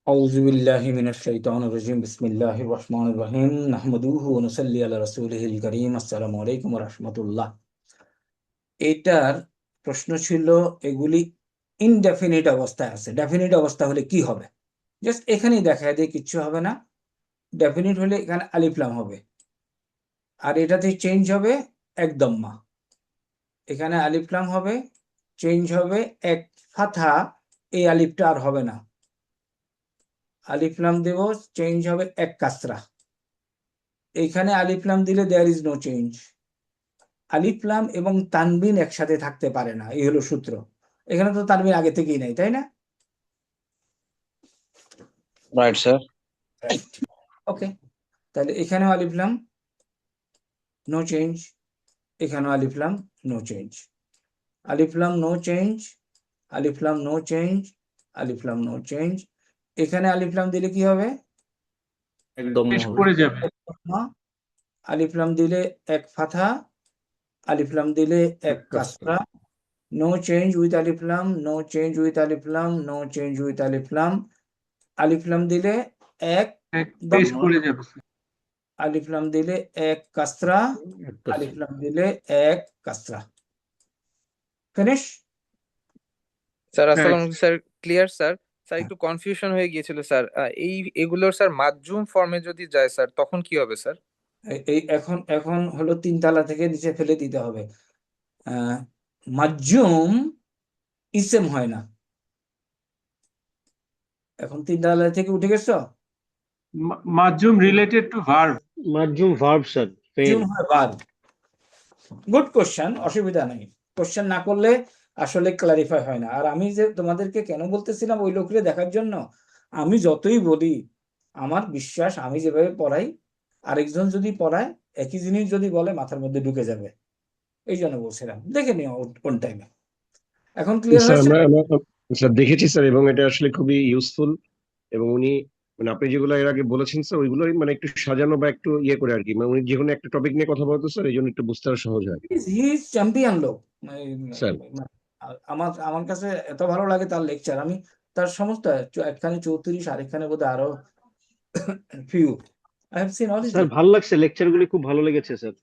أعوذ بالله من الشيطان الرجيم بسم الله الرحمن الرحيم نحمده ونصلي على رسوله الكريم السلام عليكم ورحمة الله। এটার প্রশ্ন ছিল এগুলি ইনডেফিনিট অবস্থায় আছে, ডেফিনিট অবস্থা হলে কি হবে? জাস্ট এখানেই দেখায় দিয়ে কিচ্ছু হবে না। ডেফিনিট হলে এখানে আলিফ লাম হবে, আর এটাতে চেঞ্জ হবে একদম মা। এখানে আলিফ লাম হবে, চেঞ্জ হবে এক ফাথা, এই আলিফটা আর হবে না। আলিফ লাম দেব, চেঞ্জ হবে এক কাসরা। এখানে আলিফ লাম দিলে দেয়ার ইজ নো চেঞ্জ। আলিফ লাম এবং তানবিন একসাথে থাকতে পারে না, এই হলো সূত্র। এখানে তো তানবিন আগে থেকেই নাই, তাই না? Right sir. ওকে, তাহলে এখানেও আলিফ লাম নো চেঞ্জ, এখানেও আলিফ লাম নো চেঞ্জ। আলিফ লাম নো চেঞ্জ, আলিফ লাম নো চেঞ্জ, আলিফ লাম নো চেঞ্জ। এখানে আলিফ লাম দিলে কি হবে? একদম শেষ হবে। পড়ে যাবে। আলিফ লাম দিলে এক ফাথা, আলিফ লাম দিলে এক কাসরা। নো চেঞ্জ উইথ আলিফ লাম, নো চেঞ্জ উইথ আলিফ লাম, নো চেঞ্জ উইথ আলিফ লাম। আলিফ লাম দিলে এক এক পেশ পড়ে যাবে স্যার। আলিফ লাম দিলে এক কাসরা, আলিফ লাম দিলে এক কাসরা। ফিনিশ? স্যার হ্যাঁ, আসসালামু আলাইকুম স্যার, ক্লিয়ার স্যার। স্যার একটু কনফিউশন হয়ে গিয়েছিল স্যার, এগুলোর স্যার মাজ্জুম ফর্মে যদি যায় স্যার তখন কি হবে স্যার? এই এখন এখন হলো 3 তালা থেকে নিচে ফেলে দিতে হবে। মাজুম ইসেম হয় না। এখন 3 তালা থেকে উঠে গেছো? মাজুম রিলেটেড টু ভার্ব। মাধ্যম ভার্ব স্যার, ফেল। মাজুম হয় ভার্ব। গুড কোশ্চেন, অসুবিধা নেই। কোশ্চেন না করলে আসলে ক্লারিফাই হয় না। আর আমি যে তোমাদেরকে কেন বলতেছিলাম ওই লোকরে দেখার জন্য, আমি যতই বলি আমার বিশ্বাস আমি যেভাবে পড়াই আরেকজন যদি পড়ায় একই জিনিস যদি বলে মাথার মধ্যে ঢুকে যাবে, এই জন্য বলছিলাম দেখে নিও কোন টাইমে। এখন ক্লিয়ার স্যার হয়েছে? স্যার দেখেছি স্যার, এবং এটা আসলে খুবই ইউজফুল। এবং উনি আপনি যেগুলো এর আগে বলেছেন স্যার, ওইগুলোই একটু সাজানো বা একটু ইয়ে করে আর কি, উনি যে কোনো একটা টপিক নিয়ে কথা বলতো স্যার, এই জন্য একটু বুঝতে আরো সহজ হয় হি ইজ চ্যাম্পিয়ন লোক। স্যার। আমার আমার কাছে এত ভালো লাগে তার লেকচার। আমি তার সমস্ত একখানে 34 আরেকখানে বোধহয় আরো few, I have seen all is. Sir ভালো লাগছে, লেকচার গুলি খুব ভালো লেগেছে স্যার।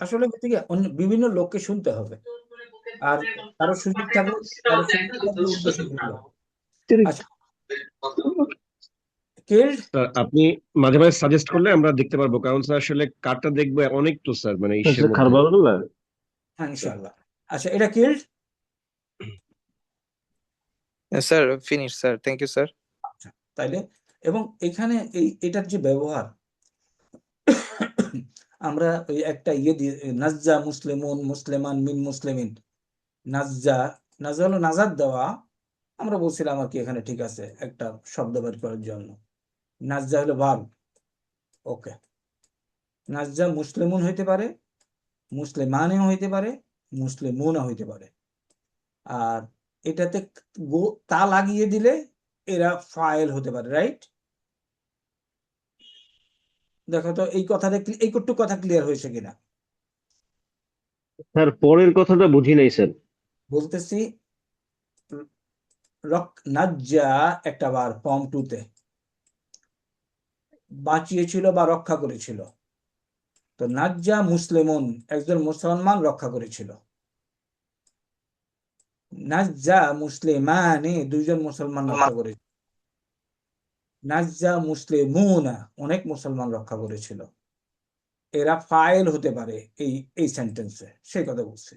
আসলে হচ্ছে কি বিভিন্ন লোককে শুনতে হবে, আর কারো সুযোগ থাকলে কারো সুযোগ থাকলে উর্দু শিখতে হবে। আচ্ছা, স্কিলড। স্যার আপনি মাঝে মাঝে সাজেস্ট করলে আমরা দেখতে পারবো, কারণ স্যার আসলে কার্ডটা দেখবো অনেক তো স্যার, ইসের মধ্যে। হ্যাঁ ইনশাআল্লাহ। আচ্ছা, এটা killed. Sir finish sir, thank you sir. আচ্ছা, তাইলে এবং এখানে এটার যে ব্যবহার আমরা ওই একটা ইয়ে দিয়ে নাজ্জা মুসলিমুন মুসলিমান মিন মুসলিমিন, নাজ্জা, নাজ্জা হলো নাজাত দেওয়া। আমরা বলছিলাম আর কি এখানে ঠিক আছে একটা শব্দ বের করার জন্য। নাজ্জা হলো ভার্ব। ওকে, নাজ্জা মুসলিমুন হইতে পারে, মুসলিমানেও হইতে পারে, মুসলিমুনও হইতে পারে। আর এটাতে তা লাগিয়ে দিলে এরা ফাইল হতে পারে, রাইট? দেখো তো এই কথাটা এই কটুক কথা ক্লিয়ার হয়েছে কিনা। স্যার পরের কথাটা বুঝি নাই স্যার। বলতেছি নাজ্জা একটা বার ফর্ম 2 তে বাঁচিয়েছিল বা রক্ষা করেছিল। তো নাজ্জা মুসলিমুন একজন মুসলমান রক্ষা করেছিল। নাজ্জা মুসলিমানে দুইজন মুসলমান রক্ষা করেছিল। নাজ্জা মুসলিমুনা অনেক মুসলমান রক্ষা করেছিল। এরা ফাইল হতে পারে এই সেন্টেন্সে, সেই কথা বলছি।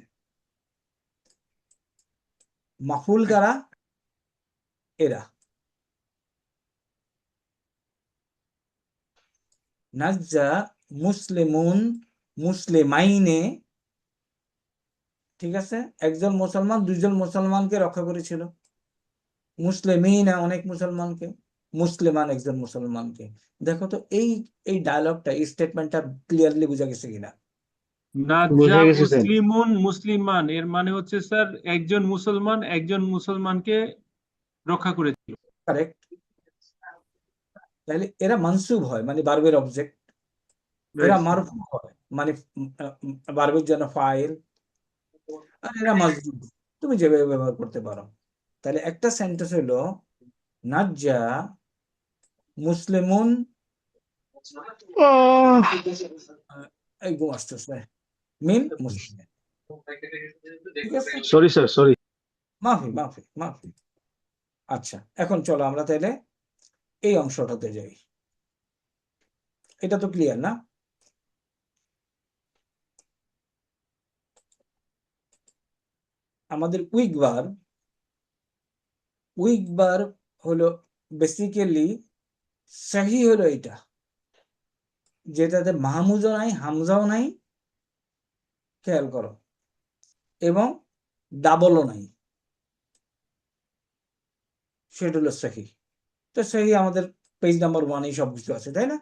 মাফুল কারা? এরা। নাজ্জা মুসলিমুন মুসলিমাইনে, ঠিক আছে, একজন মুসলমান দুইজন মুসলমানকে রক্ষা করেছিল। মুসলিমিনা অনেক মুসলমানকে, মুসলিমান একজন মুসলমানকে। দেখো তো এই ডায়লগটা, এই স্টেটমেন্টটা ক্লিয়ারলি বোঝা গেছে কিনা? নাজ্জা বুঝে গেছি স্যার। মুসলিমুন মুসলিমান এর মানে হচ্ছে স্যার একজন মুসলমান একজন মুসলমানকে রক্ষা করেছিল। কারেক্ট। তাহলে এরা মানসুব হয় মানে বার্বের অবজেক্ট, এরা মারফু হয় মানে বার্বের জন্য ফাইল, আর এরা মাজরুর। তুমি যেভাবে ব্যবহার করতে পারো। তাহলে একটা সেন্টেন্স হলো নাজ্জা মুসলিমুন এই গো আসতেছে মিন মুসলিম, ঠিক আছে? Sorry sir, sorry. মাফি মাফি মাফি। আচ্ছা, এখন চলো আমরা তাহলে এই অংশটাতে যাই। এটা তো ক্লিয়ার না? আমাদের উইক বার হলো বেসিক্যালি সহি হলো এটা, যেটাতে মাহমুজও নাই, হামজাও নাই, খেয়াল করো, এবং ডাবলও নাই, সেটা হলো সহি। তো সহি আমাদের পেজ নাম্বার 1 সব কিছু আছে, তাই না?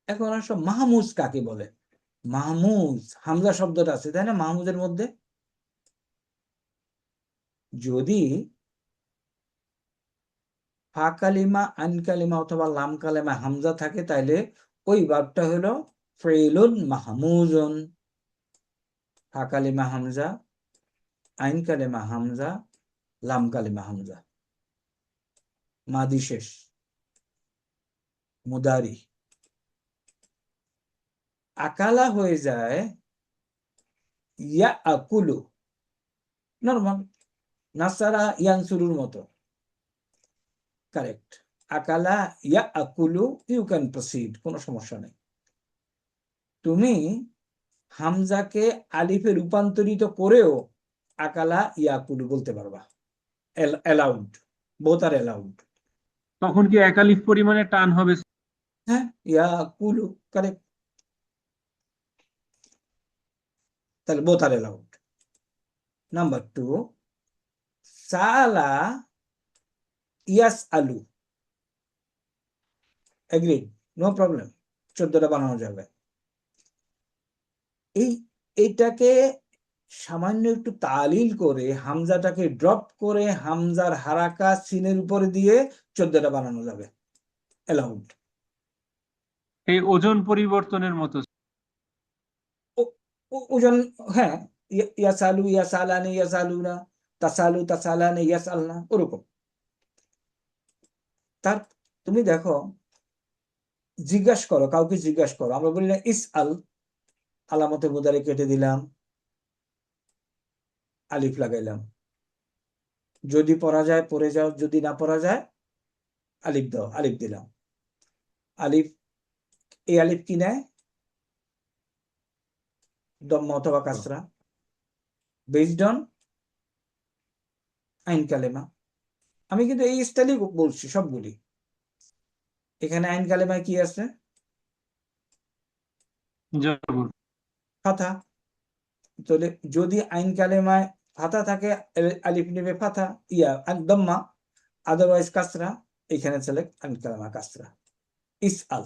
এখন আসো মাহমুজ কাকে বলে। মাহমুজ হামজা শব্দটা আছে, তাই না? মাহমুজের মধ্যে যদি ফা কালিমা, আইন কালিমা অথবা লাম কালিমা হামজা থাকে, তাইলে ওই ভার্বটা হলো ফেইলুন মাহমুজুন। ফা কালিমা হামজা, আইন কালিমা হামজা, লাম কালিমা হামজা, মাদি শেষ, মুদারি। আকালা হয়ে যায় ইয়া আকুলু, নরমাল নাসারা ইয়ানসুরুর মতো, কারেক্ট। আকালা ইয়া আকুলু, ইউ ক্যান প্রসিড, কোনো সমস্যা নেই। তুমি হামজাকে আলিফে রূপান্তরিত করেও আকালা ইয়াকুলু বলতে পারবা, অ্যালাউড, বোথ আর অ্যালাউড। তখন কি একালিফ পরিমাণে টান হবে? হ্যাঁ, ইয়াকুলু, কারেক্ট। তাহলে বোথ আর অ্যালাউড। নাম্বার 2, সালা ইয়াস আলু, এগ্রিড, নো প্রবলেম, 14টা বানানো যাবে। এইটাকে সামান্য একটু তালিল করে হামজাটাকে ড্রপ করে হামজার হারাকা সিনের উপরে দিয়ে 14টা বানানো যাবে, অ্যালাউড। এই ওজন পরিবর্তনের মতো। ওজন, হ্যাঁ, ইয়াসালু ইয়াসালানি ইয়াসালুনা, তাসালু তাসালানি ইয়াসালনা, ওরকম। তার তুমি দেখো, জিজ্ঞাসা করো, কাউকে জিজ্ঞাসা করো, আমরা বলি না ইস আল, আলামতে মুদারে কেটে দিলাম, আলিফ লাগাইলাম, যদি পড়া যায় পড়ে যাও, যদি না পড়া যায় আলিফ দাও, আলিফ দিলাম। আলিফ, এই আলিফ কি নেয়? দম্মা অথবা কাসরা, বেসড অন আইন কালেমা। আমি কিন্তু এই স্টাইলই বলছি সবগুলি। এখানে আইন কালেমায় কি আছে? জবর। ফাথা। তাহলে যদি আইন কালেমায় ফাথা থাকে, আলিফ নেবে ফাথা, দম্মা, আদারওয়াইজ কাসরা। এখানে সিলেক্ট আইন কালেমা কাসরা, ইস আল।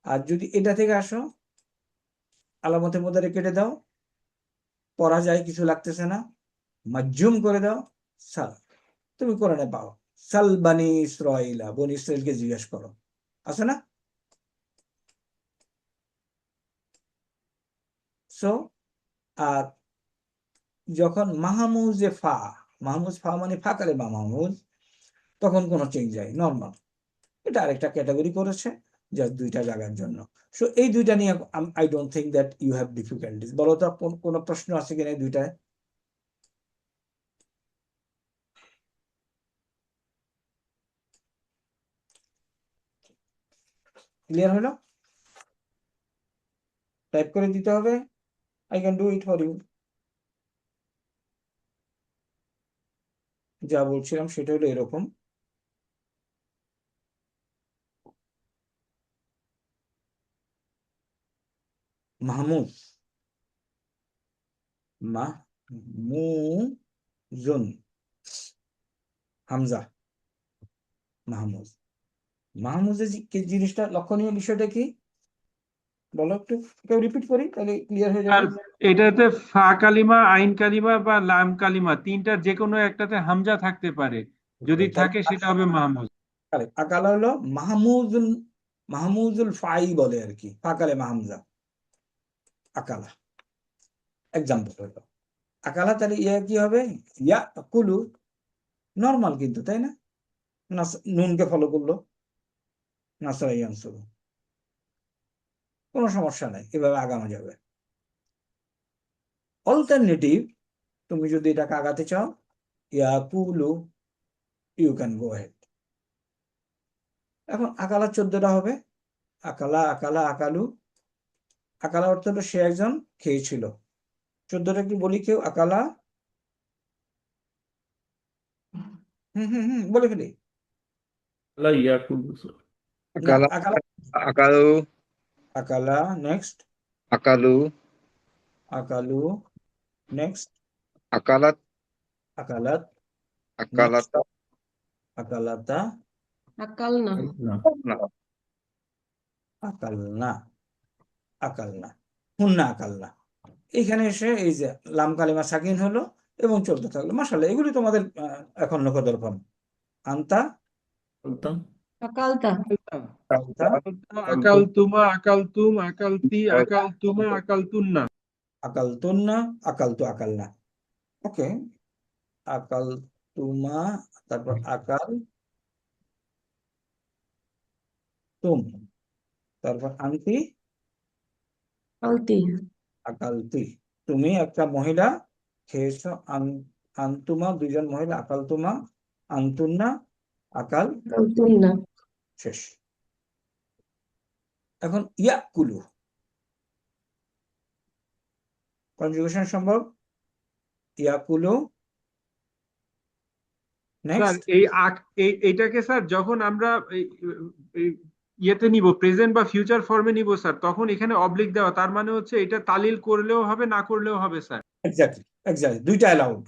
আর যদি এটা থেকে আসো, আলামতে মুদারে কেটে দাও, পড়া যায়, কিছু লাগতেছে না, মাজুম করে দাও, সাল। তুমি কোরআনে পাও, সাল বানি ইসরাইলা, বনি ইসরাইলকে জিজ্ঞেস করো, আছে না? সো, আর যখন মাহমুজে ফা, মাহমুজ ফা মানে ফা কালেমা মাহমুজ, তখন কোনো চেঞ্জ যায়, নর্মাল। এটা আরেকটা ক্যাটাগরি করেছে, জাস্ট 2টা জায়গার জন্য। সো এই 2টা নিয়ে I don't think that you have difficulties. বলো তো কোনো প্রশ্ন আছে কিনা এই 2টায়? ক্লিয়ার হলো? টাইপ করে দিতে হবে, I can do it for you. যা বলছিলাম সেটা হলো এরকম, মাহমুজ, মাহমুজুন, হামজা, মাহমুজ। মাহমুজের জিনিসটা, লক্ষণীয় বিষয়টা কি বলো একটু, কেউ রিপিট করি, তাহলে ক্লিয়ার হয়ে আর যাবে। এটাতে ফা কালিমা, আইন কালিমা বা লাম কালিমা, তিনটার যে কোনো একটাতে হামজা থাকতে পারে, যদি থাকে সেটা হবে মাহমুজ। আকালা হলো মাহমুজুল, মাহমুজুল ফাই বলে আর কি, ফাকালে মাহমজা, আকালা। এক্সাম্পল হলো আকালা, তাহলে ইয়া কি হবে? ইয়া কুলু, নর্মাল কিন্তু, তাই না? নুনকে ফলো করলো, নাসরা ইয়ানসুরু, কোনো সমস্যা নাই, এভাবে আগানো যাবে। অল্টারনেটিভ, তুমি যদি এটাকে আগাতে চাও, ইয়া কুলু, ইউ ক্যান গো হেড। এখন আকালা 14টা হবে। আকালা, আকালা, আকালু। আকালা অর্থ হলো সে একজন খেয়েছিল। 14টা কি বলি কেউ? আকালা, বলে ফেলি। لا يأكل না, أكل আকালা, أكلوا আকালা, নেক্সট, أكلوا আকালু, নেক্সট, أكلت আকালাত, أكلت নেক্সট, আকালাতা, أكلنا আকালনা, আকালনা, হুন্না আকালনা। এখানে এসে এই যে লাম কালিমা সাকিন হলো এবং চলতে থাকলো। মাশাআল্লাহ, এগুলি তোমাদের এখন নখদর্পণ। আন্তা, أكلت আন্তা, আকালতুমা, আকালতুম, আকালতি, আকালতুমা, আকালতুন্না। আকালতুন্না, আকালতু, আকালনা। ওকে, আকাল তুমা, তারপর আকাল তুম, তারপর আন্তি, أكلتي আকালতি। তুমি একটা মহিলা খেয়েছো, আন্তুমা দুইজন মহিলা, আকাল তুমা, আন্তুন্না, আকাল, أكلتنا শেষ। এখন ইয়াকুলু, কনজুগেশন সম্ভব। ইয়াকুলু, স্যার নেক্সট, এইটাকে স্যার যখন আমরা এই ইয়েতে নিব, প্রেজেন্ট বা ফিউচার ফর্মে নিব স্যার, তখন এখানে অবলিক দেওয়া, তার মানে হচ্ছে এটা তালিল করলেও হবে, না করলেও হবে স্যার। এক্স্যাক্টলি, এক্স্যাক্টলি, দুইটা অ্যালাউড।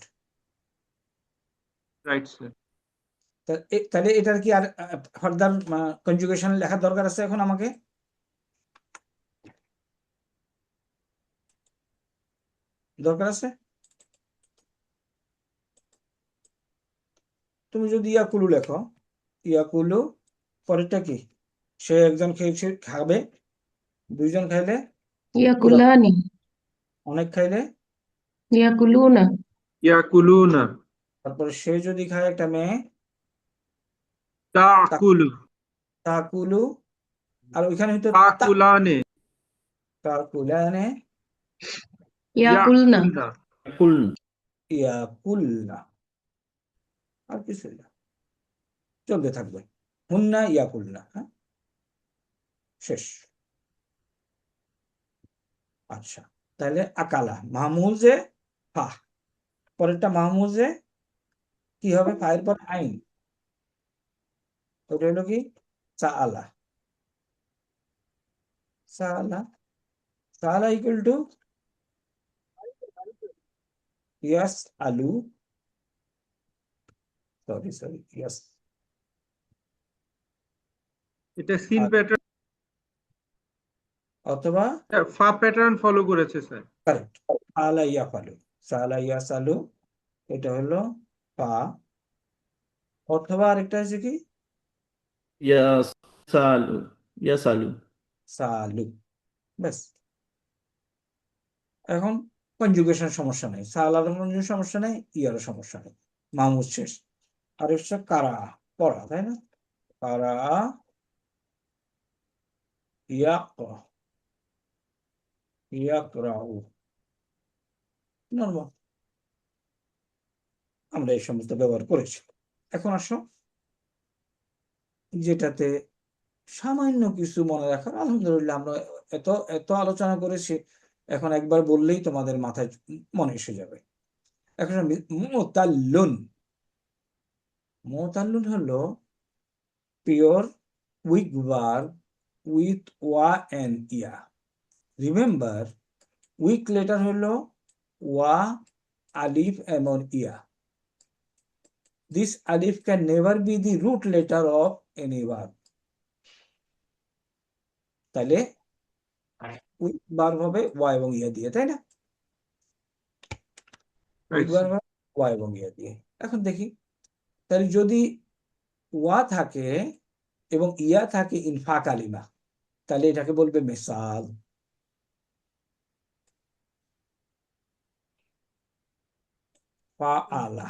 Right sir. তাহলে এটার কি আর ফার্দার কনজুগেশন লেখার দরকার আছে এখন আমাকে? দরকার আছে? তুমি যদি ইয়াকুলু লেখো, ইয়াকুলু, পরেরটা কি? সে একজন খেয়েছে, খাবে। দুইজন খাইলে, يأكلان অনেক খাইলে, يأكلون ইয়াকুলুনা, তারপরে সে যদি খায় একটা মেয়ে, তাকুলু, তাকুলু, আর ওইখানে হয়তো তাকুলানে, তাকুলানে, يأكلن ইয়াকুলনা। يأكل ইয়াকুলনা, আর কিছু না, চলতে থাকবে। হুন্না ইয়াকুলনা, হ্যাঁ, শেষ। আচ্ছা, তাহলে আকালা মাহমুজে ফা, পরেরটা মাহমুজে কি হবে? ফায়ের পর আইন, ওটা হলো কি? সাআলা, সাআলা, সাআলা ইকুয়াল টু ইয়াস আলু, সরি ইয়াস, এটা সিন প্যাটার্ন, অথবা ফা প্যাটার্ন ফলো করেছে স্যার। কারেক্ট, সাআলা ইয়াফালু, সাআলা ইয়াস আলু, এটা হলো পা, অথবা আরেকটা আছে কি? يسأل يسأل সালু, ব্যাস। এখন কনজুগেশন সমস্যা নেই, সালার কনজুগেশন সমস্যা নেই, ইয়ারও সমস্যা নেই, মাহমুদ শেষ। আর হচ্ছে কারা, পড়া, তাই না? কারা, ইয়াকরা, ইয়াকরাউ, নরমাল, আমরা এই সমস্ত ব্যবহার করেছি। এখন আসো যেটাতে সামান্য কিছু মনে রাখার, আলহামদুলিল্লাহ আমরা এত এত আলোচনা করেছি, এখন একবার বললেই তোমাদের মাথায় মনে এসে যাবে। এখন মুতাল্লুন, মুতাল্লুন হলো পিওর উইক ভার্ব উইথ ওয়া এন্ড ইয়া। রিমেম্বার, উইক লেটার হলো ওয়া, আলিফ এবং ইয়া। This alif can never be the root letter of any verb. তাহলে উইক ভার্ব হবে ওয়া এবং ইয়া দিয়ে, তাই না? উইক ভার্ব ওয়া এবং ইয়া দিয়ে। এখন দেখি, তাহলে যদি ওয়া থাকে এবং ইয়া থাকে ইনফা কালিমা, তাহলে এটাকে বলবে মিসাল। ফা আলা।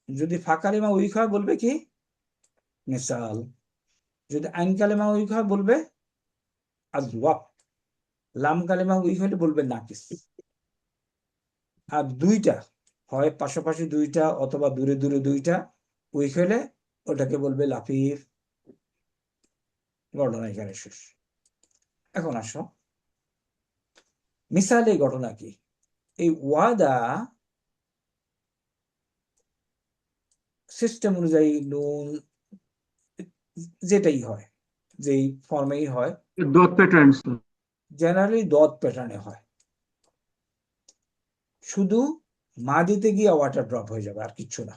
যদি ফা কালিমা উইক হয় বলবে কি মিসাল, যদি আইন কালিমা উইক হয় বলবে আজওয়াব, লাম কালিমা উইক হলে বলবে নাকিস। আর দুইটা হয় পাশাপাশি দুইটা অথবা দূরে দূরে দুইটা উইক হলে ওটাকে বলবে লাফিফ। ঘটনা এখানে শেষ। এখন আসো মিসালে ঘটনা কি। এই ওয়াদা সিস্টেম অনুযায়ী নুন যেটাই হয়, যেই ফর্মেই হয়, ডট প্যাটার্ন জেনারেলি ডট প্যাটার্নে হয়। শুধু মা দিতে গিয়ে ওয়াটার ড্রপ হয়ে যাবে, আর কিচ্ছু না।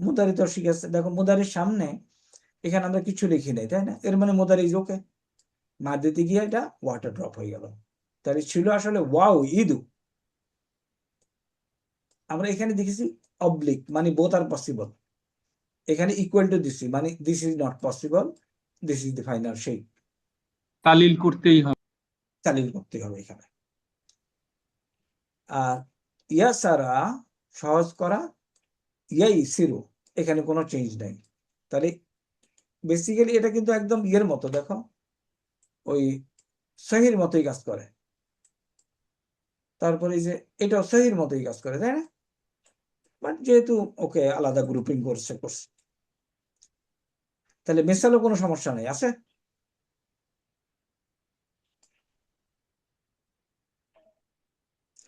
মুদারি তো শিখে আসছে, দেখো মুদারির সামনে এখানে আমরা কিছু লিখি নাই, তাই না? এর মানে মুদারি ওকে, মা দিতে গিয়ে এটা ওয়াটার ড্রপ হয়ে গেল। তাহলে ছিল আসলে ওয়াও ইদু। আমরা এখানে দেখেছি অবলিক, মানে বোথ আর পসিবল। এখানে ইকুয়াল টু দিছি, মানে this is not possible, this is the final shape. তালিল করতেই হবে। তালিল করতে হবে এখানে। আর ইয়া সারা সহজ করা, ইয়াই সিরু, এখানে কোনো চেঞ্জ নাই। তাহলে বেসিক্যালি এটা কিন্তু একদম ইয়ের মতো, দেখো ওই সহির মতোই কাজ করে। তারপরে যে এটাও সহির মতোই কাজ করে, তাই না? বাট যেহেতু ওকে আলাদা গ্রুপিং করছে। তাহলে মিসালও কোনো সমস্যা নেই, আছে?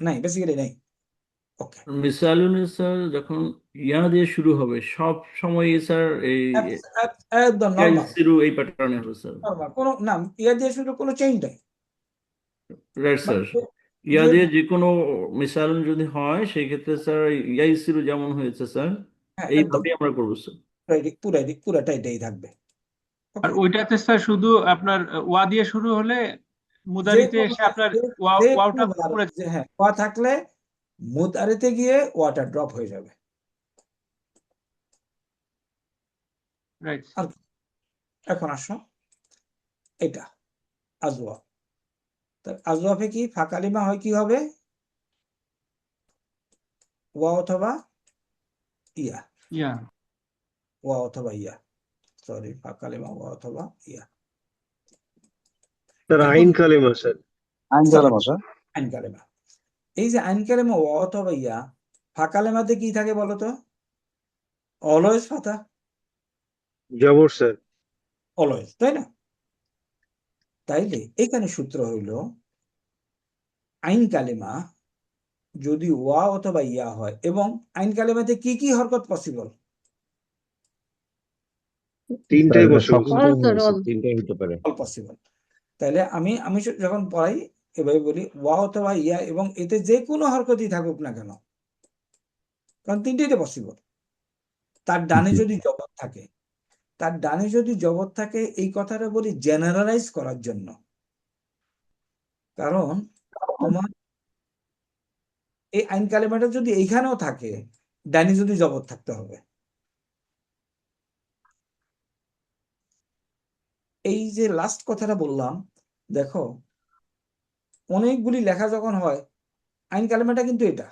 নাই, বেসিক্যালি নেই। ওকে, মিসালুনে স্যার যখন ইয়া দিয়ে শুরু হবে সব সময় স্যার এই একদম নর্মাল সিরু এই প্যাটার্নে হবে স্যার। নর্মাল, কোনো নাম ইয়া দিয়ে শুরু কোনো চেঞ্জ নাই। Right sir. ইয়া দিয়ে যে কোনো মিসালুন যদি হয় সেই ক্ষেত্রে স্যার ইয়াই সিরু যেমন হয়েছে স্যার হ্যাঁ, একদম এইভাবেই আমরা করবো স্যার। পুরাটা এটাই থাকবে। আর ওইটাতে স্যার শুধু আপনার ওয়া দিয়ে শুরু হলে যে মুদারিতে কোনো এসে আপনার যে ওয়াওটা কোনো বার, পুরো হ্যাঁ ওয়া থাকলে মুদারিতে গিয়ে ওয়াটার ড্রপ হয়ে যাবে। রাইট। আর এখন আসো এটা আজওয়া। আজওয়াফে কি ফাকালিমা হয়, কি হবে? ওয়া অথবা ইয়া, ইয়া ওয়া অথবা ইয়া, সরি ফাকালিমা ওয়া অথবা ইয়া। স্যার আইন কালেমা স্যার। আইন কালেমা, এই যে আইন কালেমা ওয়া অথবা ইয়া, ফাকালেমাতে কি থাকে বলতো? অলওয়েজ ফাতা, জবর স্যার। অলওয়েজ, তাই না? তাইলে এখানে সূত্র হইল আইন কালেমা যদি ওয়া অথবা ইয়া হয়, এবং আইন কালেমাতে কি কি হরকত পসিবল? তিনটাই বসে অল স্যার অল। তিনটাই হতে পারে। All possible. তাহলে আমি আমি যখন পড়াই এভাবে বলি ওয়া অথবা ইয়া, এবং এতে যে কোনো হরকতই থাকুক না কেন, কারণ তিনটেই পসিবল। তার ডানে যদি জবর থাকে, তার ডানে যদি জবর থাকে, এই কথাটা বলি জেনারেলাইজ করার জন্য। কারণ তোমার এই আইন কালেমাটা যদি এইখানেও থাকে, ডানে যদি জবর থাকতে হবে। এই যে লাস্ট কথাটা বললাম, দেখো অনেকগুলি লেখা যখন হয়, আইন কালেমাটা কিন্তু এটা,